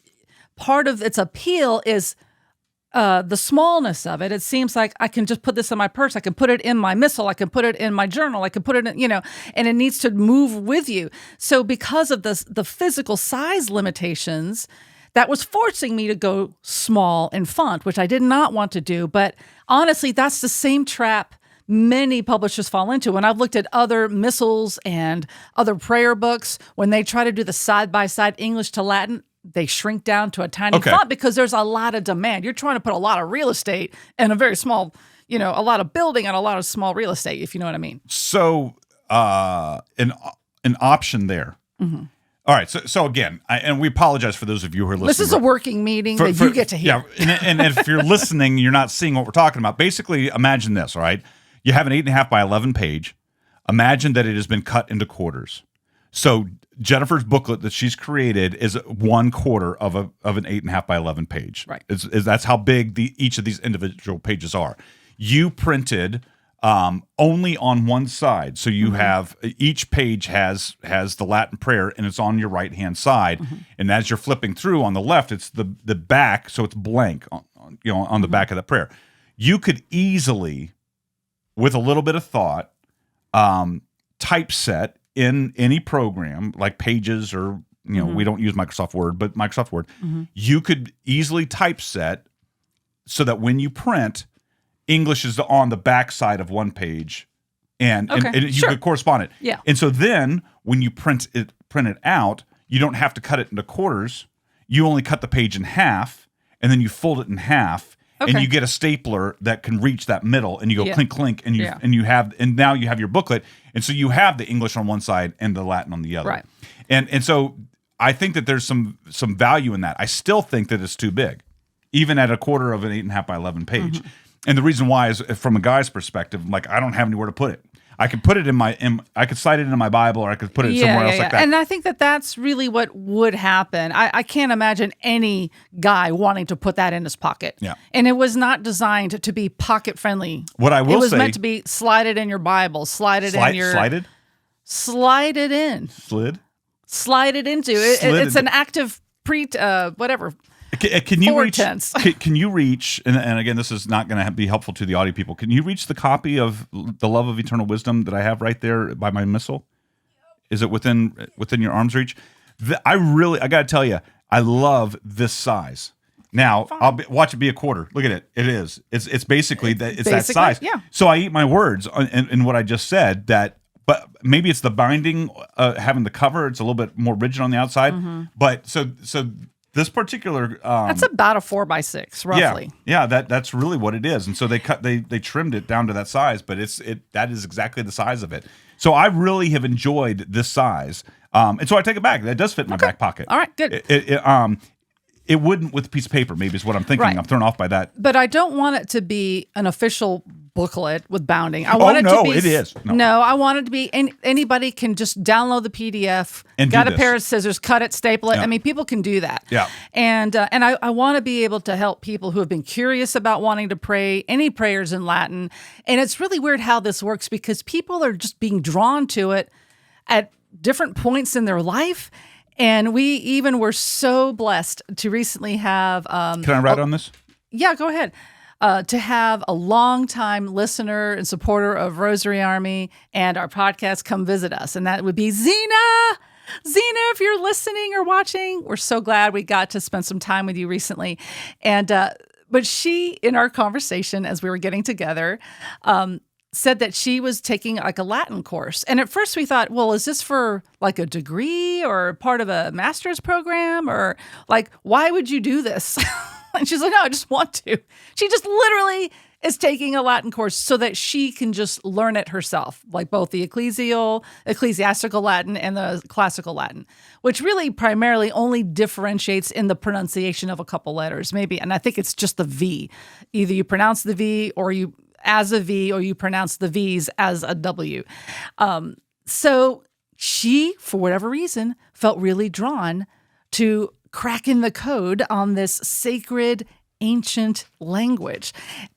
part of its appeal is the smallness of it. It seems like I can just put this in my purse. I can put it in my missal. I can put it in my journal. I can put it in, and it needs to move with you. So because of the physical size limitations, that was forcing me to go small in font, which I did not want to do. But honestly, that's the same trap many publishers fall into. When I've looked at other missals and other prayer books, when they try to do the side-by-side English to Latin, they shrink down to a tiny font because there's a lot of demand. You're trying to put a lot of real estate in a very small, a lot of building and a lot of small real estate, if you know what I mean. So an option there. All right. So again, and we apologize for those of you who are listening. This is a working meeting that you get to hear. Yeah, and if you're listening, you're not seeing what we're talking about. Basically, imagine this, all right? You have an 8.5 by 11 page. Imagine that it has been cut into quarters. So Jennifer's booklet that she's created is 1/4 of an 8.5 by 11 page. Right. That's how big each of these individual pages are. You printed only on one side. So you have, each page has the Latin prayer, and it's on your right-hand side. And as you're flipping through on the left, it's the back, so it's blank on the back of the prayer. You could easily, with a little bit of thought, typeset in any program like Pages or we don't use Microsoft Word, but Microsoft Word, you could easily typeset so that when you print, English is on the back side of one page, and you could correspond it. Yeah. And so then when you print it out, you don't have to cut it into quarters. You only cut the page in half, and then you fold it in half, and you get a stapler that can reach that middle, and you go clink clink, and now you have your booklet, and so you have the English on one side and the Latin on the other. Right. And so I think that there's some value in that. I still think that it's too big, even at 1/4 of an 8.5 by 11 page. And the reason why is, from a guy's perspective, like, I don't have anywhere to put it. I could put it I could cite it in my Bible, or I could put it somewhere else like that. And I think that's really what would happen. I can't imagine any guy wanting to put that in his pocket. Yeah. And it was not designed to be pocket friendly. What I will say, it was meant to be slided in your Bible, slide it in slide in. Slide it into. It's an active whatever. Can you reach? Tense. Can you reach? And again, this is not going to be helpful to the audio people. Can you reach the copy of The Love of Eternal Wisdom that I have right there by my missal? Is it within your arm's reach? I got to tell you, I love this size. Now Fine. watch it be a quarter. Look at it. It is. It's basically that. It's that Basically, size. yeah. So I eat my words in what I just said. But maybe it's the binding, having the cover. It's a little bit more rigid on the outside. But so this particular That's about a 4x6, roughly. Yeah, that's really what it is. And so they trimmed it down to that size, but that is exactly the size of it. So I really have enjoyed this size. And so I take it back. That does fit in my back pocket. All right, good. It wouldn't with a piece of paper, maybe is what I'm thinking. Right. I'm thrown off by that. But I don't want it to be an official booklet with bounding. I want it to be. It is. No, I want it to be. Anybody can just download the PDF. And got do a pair of scissors, cut it, staple it. Yeah. I mean, people can do that. Yeah. And I want to be able to help people who have been curious about wanting to pray any prayers in Latin. And it's really weird how this works because people are just being drawn to it at different points in their life. And we even were so blessed to recently have. Can I write on this? Yeah, go ahead. To have a longtime listener and supporter of Rosary Army and our podcast come visit us. And that would be Zena. Zena, if you're listening or watching, we're so glad we got to spend some time with you recently. And but she, in our conversation as we were getting together, said that she was taking like a Latin course. And at first we thought, well, is this for like a degree or part of a master's program? Or like, why would you do this? And she's like, no, I just want to. She just literally is taking a Latin course so that she can just learn it herself, like both the ecclesiastical Latin and the classical Latin, which really primarily only differentiates in the pronunciation of a couple letters, maybe. And I think it's just the V. Either you pronounce the V as a V, or you pronounce the V's as a W. So she, for whatever reason, felt really drawn to cracking the code on this sacred, ancient language.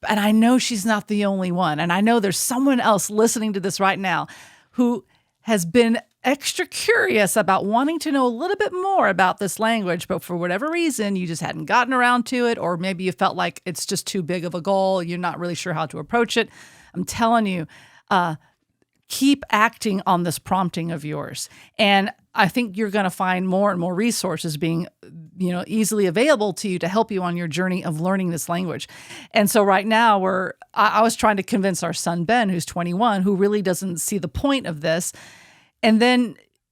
And I know she's not the only one. And I know there's someone else listening to this right now who has been extra curious about wanting to know a little bit more about this language, but for whatever reason, you just hadn't gotten around to it, or maybe you felt like it's just too big of a goal. You're not really sure how to approach it. I'm telling you, keep acting on this prompting of yours. And I think you're going to find more and more resources being, easily available to you to help you on your journey of learning this language. And so right now I was trying to convince our son, Ben, who's 21, who really doesn't see the point of this.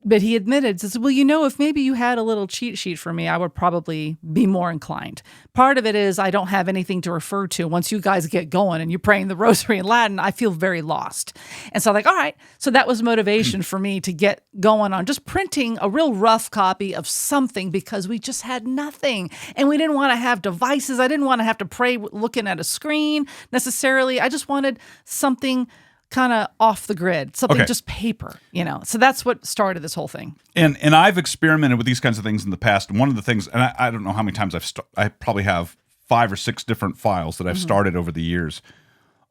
But he admitted, says, well, if maybe you had a little cheat sheet for me, I would probably be more inclined. Part of it is I don't have anything to refer to. Once you guys get going and you're praying the rosary in Latin, I feel very lost. And so I'm like, all right. So that was motivation for me to get going on just printing a real rough copy of something, because we just had nothing. And we didn't want to have devices. I didn't want to have to pray looking at a screen necessarily. I just wanted something kind of off the grid, something just paper, So that's what started this whole thing. And I've experimented with these kinds of things in the past. And one of the things, and I don't know how many times I probably have 5 or 6 different files that I've started over the years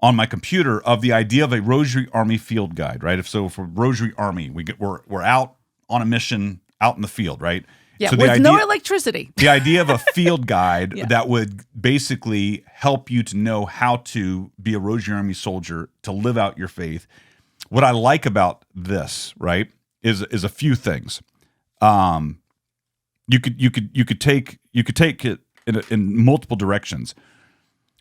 on my computer of the idea of a Rosary Army field guide, right? For Rosary Army, we're out on a mission out in the field, right? Yeah, so with no electricity. The idea of a field guide that would basically help you to know how to be a Rosary Army soldier, to live out your faith. What I like about this, right, is a few things. You could take it in multiple directions.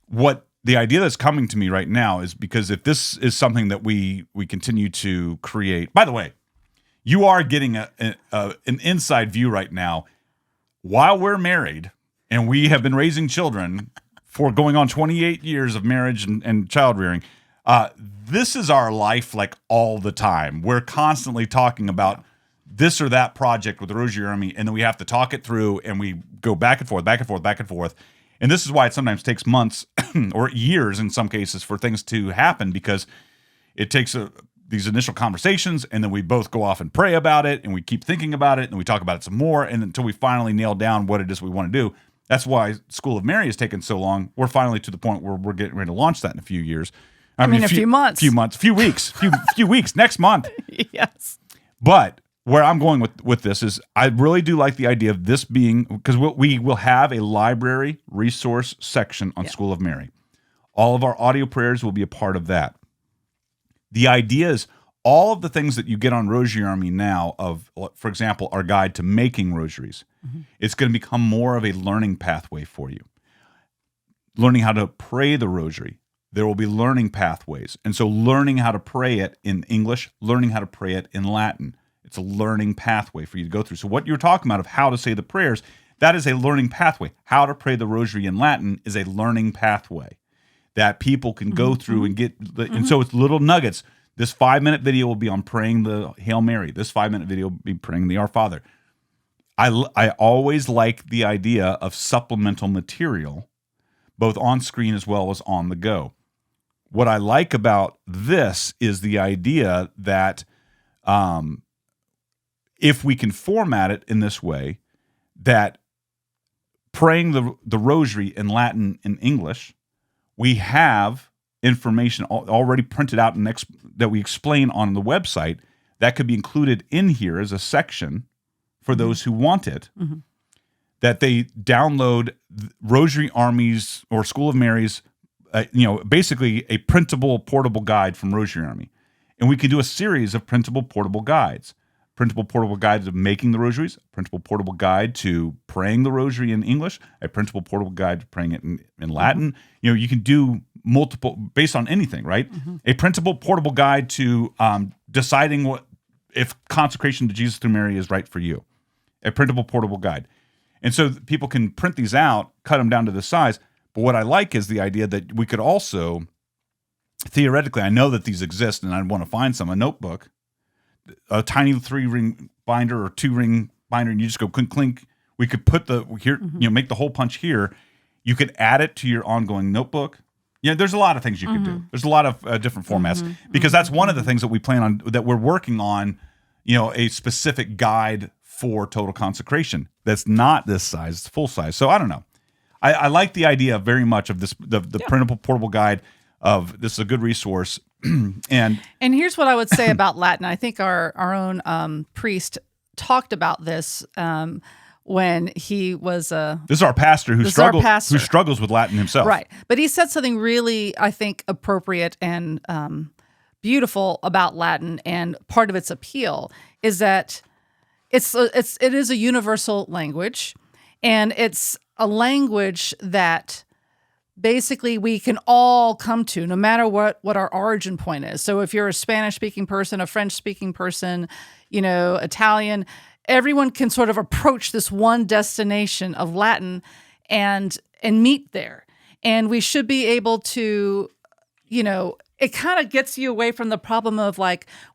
What the idea that's coming to me right now is, because if this is something that we continue to create, by the way, you are getting an inside view right now. While we're married and we have been raising children for going on 28 years of marriage and child rearing, this is our life like all the time. We're constantly talking about this or that project with the Rosary Army, and then we have to talk it through, and we go back and forth, back and forth, back and forth. And this is why it sometimes takes months or years in some cases for things to happen, because it takes these initial conversations, and then we both go off and pray about it, and we keep thinking about it, and we talk about it some more, and until we finally nail down what it is we want to do. That's why School of Mary has taken so long. We're finally to the point where we're getting ready to launch that in a few years. I mean, a few months. Few weeks, next month. Yes. But where I'm going with this is, I really do like the idea of this being, because we will have a library resource section on School of Mary. All of our audio prayers will be a part of that. The idea is all of the things that you get on Rosary Army now of, for example, our guide to making rosaries, it's going to become more of a learning pathway for you. learning how to pray the rosary. There will be learning pathways. And so learning how to pray it in English, learning how to pray it in Latin. It's a learning pathway for you to go through. So what you're talking about of how to say the prayers, that is a learning pathway. How to pray the rosary in Latin is a learning pathway that people can go through and get. And so it's little nuggets. This 5-minute video will be on praying the Hail Mary. This 5-minute video will be praying the Our Father. I always like the idea of supplemental material, both on screen as well as on the go. What I like about this is the idea that if we can format it in this way, that praying the rosary in Latin and English, we have information already printed out that we explain on the website that could be included in here as a section for those who want it, that they download Rosary Army's or School of Mary's, basically a printable, portable guide from Rosary Army. And we could do a series of printable, portable guides. Printable, portable guides of making the rosaries, a printable, portable guide to praying the rosary in English, a printable, portable guide to praying it in Latin. You can do multiple based on anything, right? A printable, portable guide to deciding if consecration to Jesus through Mary is right for you. A printable, portable guide. And so people can print these out, cut them down to the size. But what I like is the idea that we could also, theoretically, I know that these exist and I want to find some, a notebook, a tiny 3-ring binder or 2-ring binder, and you just go clink, clink. We could put make the hole punch here. You could add it to your ongoing notebook. There's a lot of things you could do. There's a lot of different formats because that's one of the things that we plan on, that we're working on, a specific guide for total consecration that's not this size, it's full size. So I don't know. I like the idea very much of this, the printable portable guide of this is a good resource. and here's what I would say about Latin. I think our own priest talked about this when he was this is our pastor who struggles with Latin himself. Right. But he said something really, I think, appropriate and beautiful about Latin, and part of its appeal is that it is a universal language, and it's a language that basically we can all come to, no matter what our origin point is. So if you're a Spanish-speaking person, a French-speaking person, Italian, everyone can sort of approach this one destination of Latin and meet there. And we should be able to, it kind of gets you away from the problem of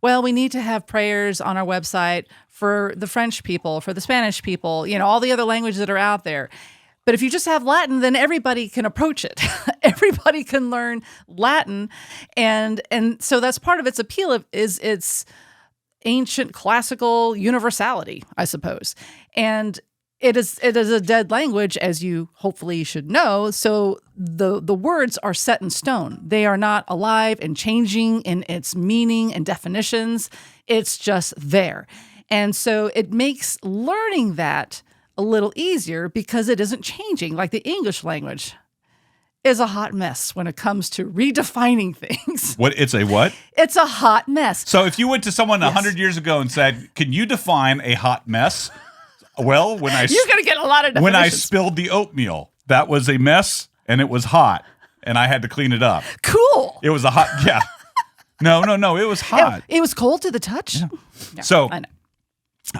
we need to have prayers on our website for the French people, for the Spanish people, all the other languages that are out there. But if you just have Latin, then everybody can approach it. Everybody can learn Latin. And so that's part of its appeal is its ancient classical universality, I suppose. And it is a dead language, as you hopefully should know. So the words are set in stone. They are not alive and changing in its meaning and definitions. It's just there. And so it makes learning that a little easier because it isn't changing. Like the English language is a hot mess when it comes to redefining things. What? It's a what? It's a hot mess. So if you went to someone 100 years ago and said, "Can you define a hot mess?" Well, you're going to get a lot of definitions. When I spilled the oatmeal, that was a mess and it was hot and I had to clean it up. Cool. It was a hot, yeah. No, it was hot. It was cold to the touch. Yeah. Yeah, so, I know.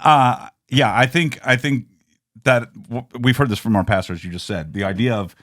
I think that we've heard this from our pastors. You just said the idea of,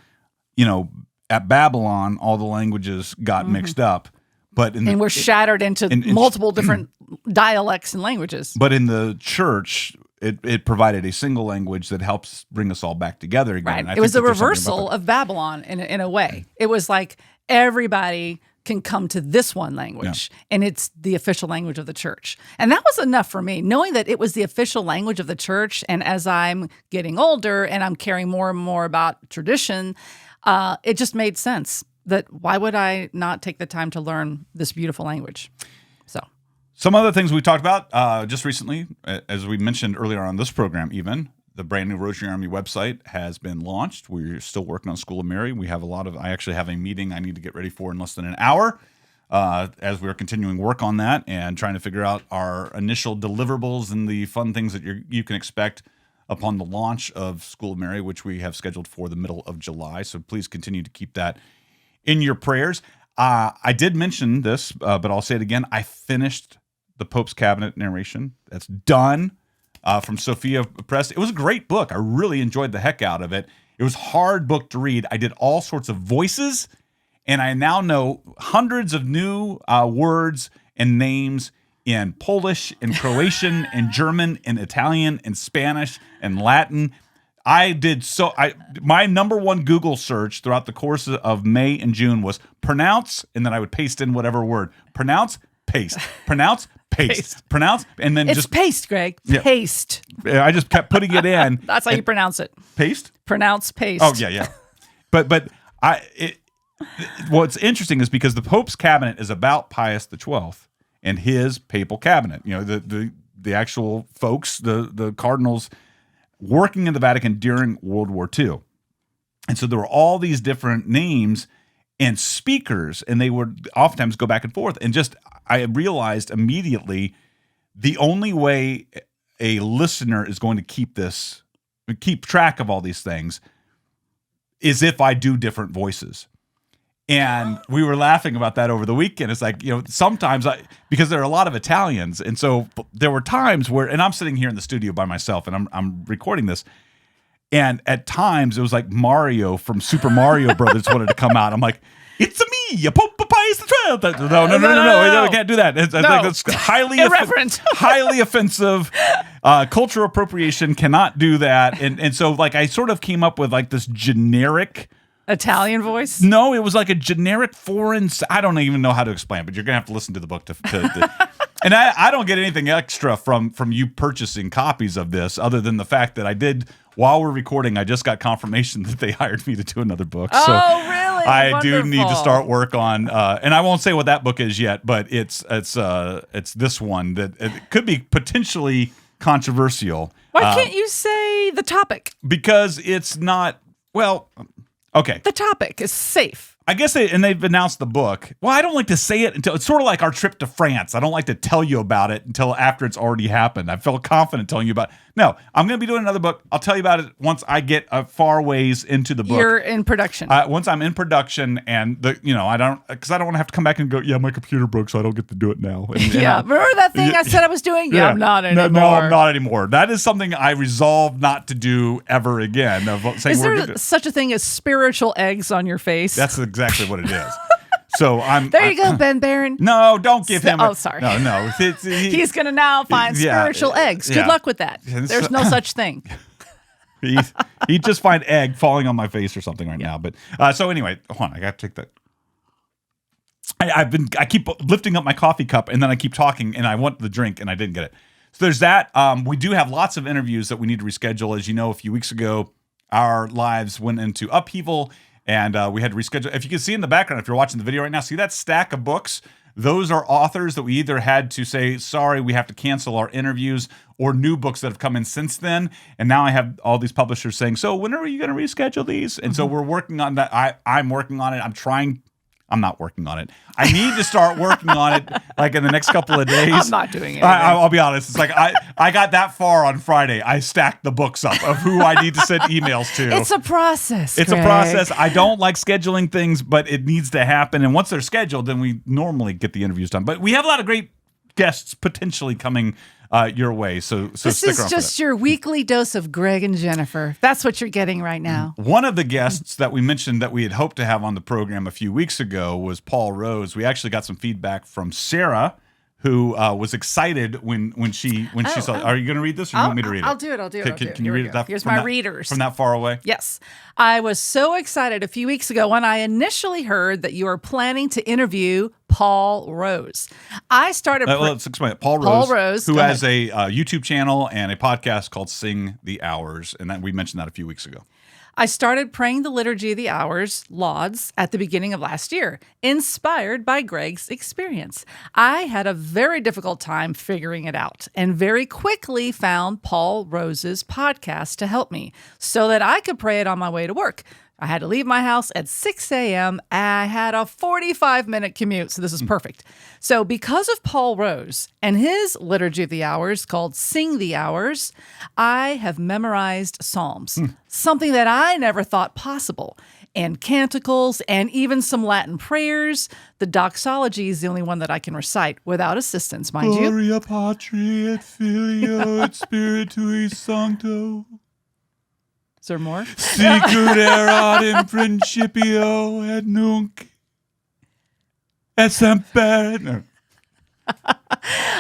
at Babylon, all the languages got mixed up, but we're shattered into multiple different dialects and languages. But in the church, it provided a single language that helps bring us all back together again. Right. It was the reversal of Babylon in a way. It was like everybody can come to this one language, and it's the official language of the church. And that was enough for me, knowing that it was the official language of the church. And as I'm getting older and I'm caring more and more about tradition, it just made sense that why would I not take the time to learn this beautiful language? So some other things we talked about just recently, as we mentioned earlier on this program, even the brand new Rosary Army website has been launched. We're still working on School of Mary. We have I actually have a meeting I need to get ready for in less than an hour as we're continuing work on that and trying to figure out our initial deliverables and the fun things that you can expect upon the launch of School of Mary, which we have scheduled for the middle of July. So please continue to keep that in your prayers. I did mention this, but I'll say it again. I finished the Pope's Cabinet narration. That's done from Sophia Press. It was a great book. I really enjoyed the heck out of it. It was a hard book to read. I did all sorts of voices, and I now know hundreds of new words and names in Polish and Croatian and German and Italian and Spanish and Latin. My number one Google search throughout the course of May and June was pronounce, and then I would paste in whatever word. Pronounce, paste. Pronounce, paste. Pronounce, and then It's paste, Greg. Yeah. Paste. I just kept putting it in. That's how you pronounce it. Paste? Pronounce paste. Oh, yeah. But what's interesting is because the Pope's Cabinet is about Pius XII and his papal cabinet. You know, the actual folks, the cardinals working in the Vatican during World War II. And so there were all these different names and speakers, and they would oftentimes go back and forth. And I realized immediately the only way a listener is going to keep track of all these things is if I do different voices. And we were laughing about that over the weekend. It's like, sometimes because there are a lot of Italians. And so there were times where, and I'm sitting here in the studio by myself and I'm recording this. And at times it was like Mario from Super Mario Brothers wanted to come out. I'm like, it's me, Pope Pius XII. No, I can't do that. I think that's highly highly offensive. Cultural appropriation, cannot do that. And so like I sort of came up with like this generic Italian voice? No, it was like a generic foreign. I don't even know how to explain, but you're gonna have to listen to the book to and I don't get anything extra from you purchasing copies of this, other than the fact that I did while we're recording. I just got confirmation that they hired me to do another book. Oh, so really? I do need to start work on, and I won't say what that book is yet, but it's this one that it could be potentially controversial. Why can't you say the topic? Because it's not okay. The topic is safe. I guess they've announced the book. Well, I don't like to say it until it's sort of like our trip to France. I don't like to tell you about it until after it's already happened. I felt confident telling you about it. No, I'm going to be doing another book. I'll tell you about it once I get a far ways into the book. You're in production. Once I'm in production, and I don't want to have to come back and go, yeah, my computer broke, so I don't get to do it now. And remember that thing I said I was doing? Yeah, I'm not anymore. No, I'm not anymore. That is something I resolved not to do ever again. Is there such a thing as spiritual eggs on your face? That's exactly what it is. So There you go, Ben Barron. No, don't give him. Sorry. No. He's going to now find spiritual eggs. Good luck with that. There's no such thing. He'd just find egg falling on my face or something right now. But so anyway, hold on. I got to take that. I keep lifting up my coffee cup and then I keep talking and I want the drink and I didn't get it. So there's that. We do have lots of interviews that we need to reschedule. As you know, a few weeks ago, our lives went into upheaval. And we had to reschedule. If you can see in the background, if you're watching the video right now, see that stack of books? Those are authors that we either had to say, sorry, we have to cancel our interviews, or new books that have come in since then. And now I have all these publishers saying, so when are you going to reschedule these? And so we're working on that. I'm working on it. I'm not working on it. I need to start working on it like in the next couple of days. I'm not doing it. I'll be honest. It's like I got that far on Friday. I stacked the books up of who I need to send emails to. It's a process. It's Greg. a process. I don't like scheduling things, but it needs to happen. And once they're scheduled, then we normally get the interviews done. But we have a lot of great guests potentially coming your way. So this stick is around just for that. your weekly dose of Greg and Jennifer. That's what you're getting right now. One of the guests that we mentioned that we had hoped to have on the program a few weeks ago was Paul Rose. We actually got some feedback from Sarah, who was excited when she saw. Are you going to read this, or you want me to read it? I'll do it. Can you read it? Here's my readers from that far away. Yes, I was so excited a few weeks ago when I initially heard that you were planning to interview Paul Rose. I started. Let's explain it. Paul Rose, who has a YouTube channel and a podcast called Sing the Hours, and we mentioned that a few weeks ago. I started praying the Liturgy of the Hours, Lauds, at the beginning of last year, inspired by Greg's experience. I had a very difficult time figuring it out and very quickly found Paul Rose's podcast to help me so that I could pray it on my way to work. I had to leave my house at 6 a.m. I had a 45-minute commute, so this is perfect. So because of Paul Rose and his Liturgy of the Hours called Sing the Hours, I have memorized Psalms, something that I never thought possible, and canticles, and even some Latin prayers. The doxology is the only one that I can recite without assistance, mind you. Gloria Patri et Filio et Spiritui Sancto. Is there more? Sicut erat in principio et nunc et semper. No.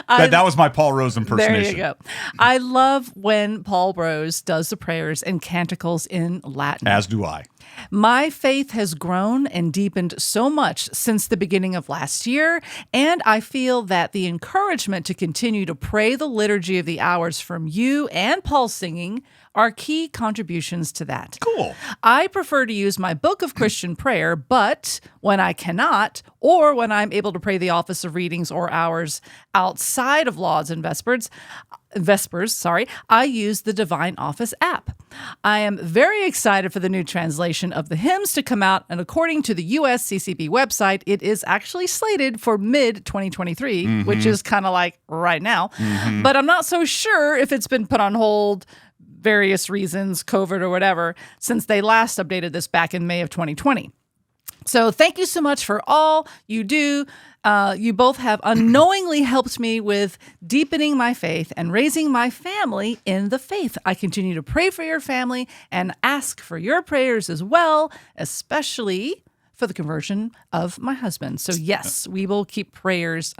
That was my Paul Rose impersonation. There you go. I love when Paul Rose does the prayers and canticles in Latin. As do I. My faith has grown and deepened so much since the beginning of last year, and I feel that the encouragement to continue to pray the Liturgy of the Hours from you and Paul's singing are key contributions to that. Cool. I prefer to use my book of Christian prayer, but when I cannot, or when I'm able to pray the office of readings or hours outside of Lauds and Vespers, I use the Divine Office app. I am very excited for the new translation of the hymns to come out, and according to the USCCB website, it is actually slated for mid-2023, which is kind of like right now. But I'm not so sure if it's been put on hold, various reasons, COVID or whatever, since they last updated this back in May of 2020. So thank you so much for all you do. You both have unknowingly helped me with deepening my faith and raising my family in the faith. I continue to pray for your family and ask for your prayers as well, especially for the conversion of my husband. So yes, we will keep prayers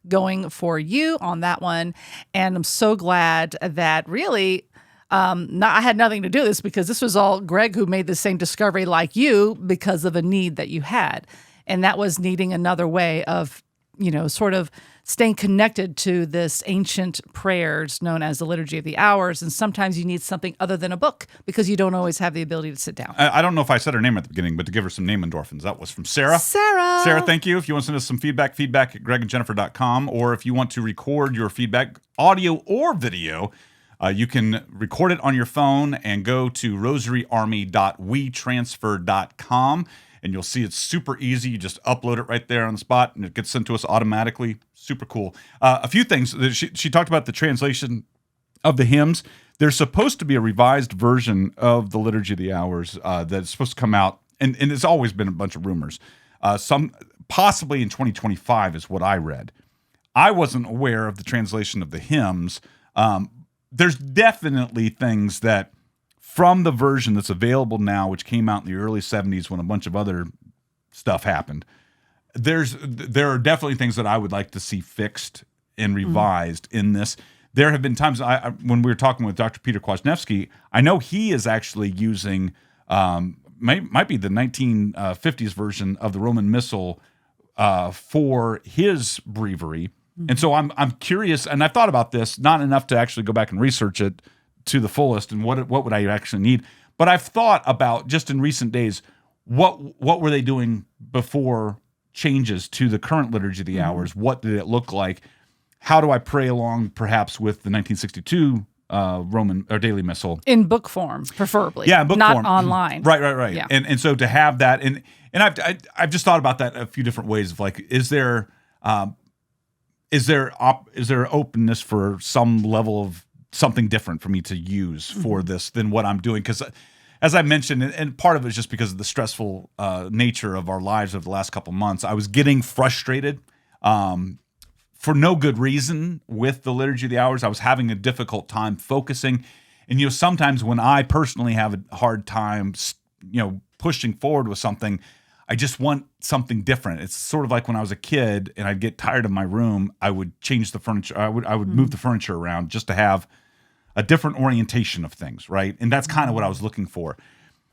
going for you on that one. And I'm so glad that really I had nothing to do with this, because this was all Greg who made the same discovery like you because of a need that you had. And that was needing another way of, sort of staying connected to this ancient prayers known as the Liturgy of the Hours. And sometimes you need something other than a book because you don't always have the ability to sit down. I don't know if I said her name at the beginning, but to give her some name endorphins. That was from Sarah. Sarah, thank you. If you want to send us some feedback at gregandjennifer.com, or if you want to record your feedback, audio or video, you can record it on your phone and go to rosaryarmy.wetransfer.com, and you'll see it's super easy. You just upload it right there on the spot, and it gets sent to us automatically. Super cool. A few things. She talked about the translation of the hymns. There's supposed to be a revised version of the Liturgy of the Hours that's supposed to come out, and it's always been a bunch of rumors. Some possibly in 2025 is what I read. I wasn't aware of the translation of the hymns. There's definitely things that from the version that's available now, which came out in the early 70s when a bunch of other stuff happened, there are definitely things that I would like to see fixed and revised in this. There have been times when we were talking with Dr. Peter Kwasniewski, I know he is actually using, might be the 1950s version of the Roman Missal for his breviary. And so I'm curious, and I've thought about this, not enough to actually go back and research it to the fullest and what would I actually need. But I've thought about, just in recent days, what were they doing before changes to the current Liturgy of the Hours? What did it look like? How do I pray along perhaps with the 1962 Roman or daily missal? In book form, preferably. Yeah, in book form. Not online. Right. Yeah. And so to have that, and I've just thought about that a few different ways of like, is there openness for some level of something different for me to use for this than what I'm doing? Because as I mentioned, and part of it is just because of the stressful nature of our lives over the last couple months, I was getting frustrated for no good reason with the Liturgy of the Hours. I was having a difficult time focusing. And, sometimes when I personally have a hard time, pushing forward with something, I just want something different. It's sort of like when I was a kid and I'd get tired of my room, I would change the furniture. I would move the furniture around just to have a different orientation of things, right? And that's kind of what I was looking for.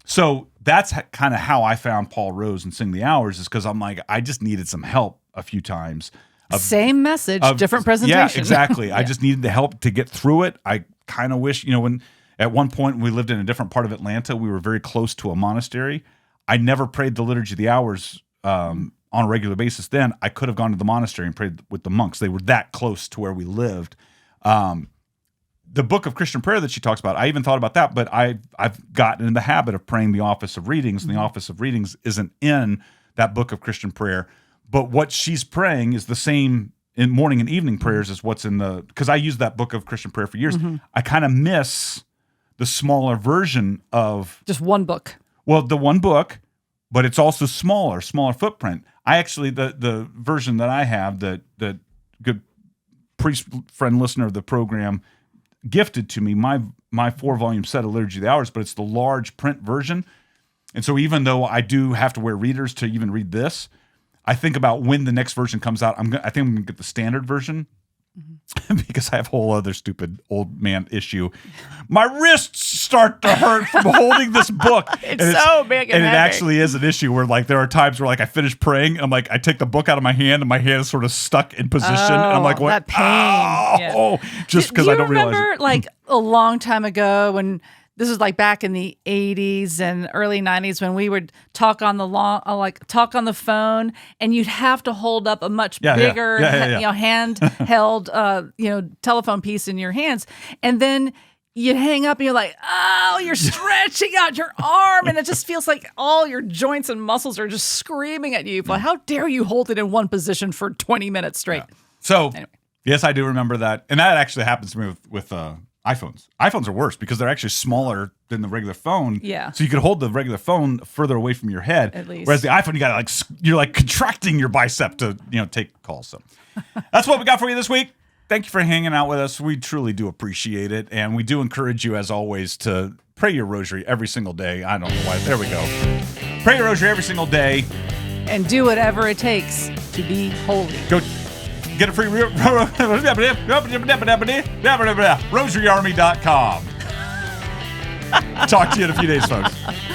So that's kind of how I found Paul Rose and Sing the Hours, is because I'm like, I just needed some help a few times. Same message, different presentation. Yeah, exactly. Yeah. I just needed the help to get through it. I kind of wish, when at one point we lived in a different part of Atlanta, we were very close to a monastery. I never prayed the Liturgy of the Hours on a regular basis then. I could have gone to the monastery and prayed with the monks. They were that close to where we lived. the book of Christian prayer that she talks about, I even thought about that, but I've gotten in the habit of praying the office of readings, and the office of readings isn't in that book of Christian prayer. But what she's praying is the same in morning and evening prayers as what's in because I used that book of Christian prayer for years. I kind of miss the smaller version of just one book. Well, the one book, but it's also smaller footprint. I actually, the version that I have, that good priest friend listener of the program gifted to me, my 4-volume set of Liturgy of the Hours, but it's the large print version. And so even though I do have to wear readers to even read this, I think about when the next version comes out. I think I'm going to get the standard version because I have a whole other stupid old man issue. My wrists start to hurt from holding this book. It's so big and it heavy. actually is an issue where like there are times where like I finish praying and I'm like I take the book out of my hand and my hand is sort of stuck in position and I'm like, what? That pain. Oh, just because I don't realize it. Do you remember like a long time ago when this was like back in the 80s and early 90s when we would talk on talk on the phone, and you'd have to hold up a much bigger, handheld, telephone piece in your hands, and then you'd hang up and you're like, oh, you're stretching out your arm, and it just feels like all your joints and muscles are just screaming at you. But how dare you hold it in one position for 20 minutes straight? Yeah. So, anyway. Yes, I do remember that, and that actually happens to me with iPhones. iPhones are worse because they're actually smaller than the regular phone. Yeah. So you could hold the regular phone further away from your head. At least. Whereas the iPhone, you're like contracting your bicep to take calls. So that's what we got for you this week. Thank you for hanging out with us. We truly do appreciate it, and we do encourage you, as always, to pray your rosary every single day. I don't know why. There we go. Pray your rosary every single day, and do whatever it takes to be holy. Go. Get a free rosaryarmy.com. Talk to you in a few days, folks.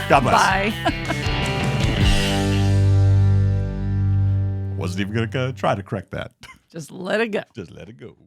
God bless. Bye. Wasn't even going to try to correct that. Just let it go. Just let it go.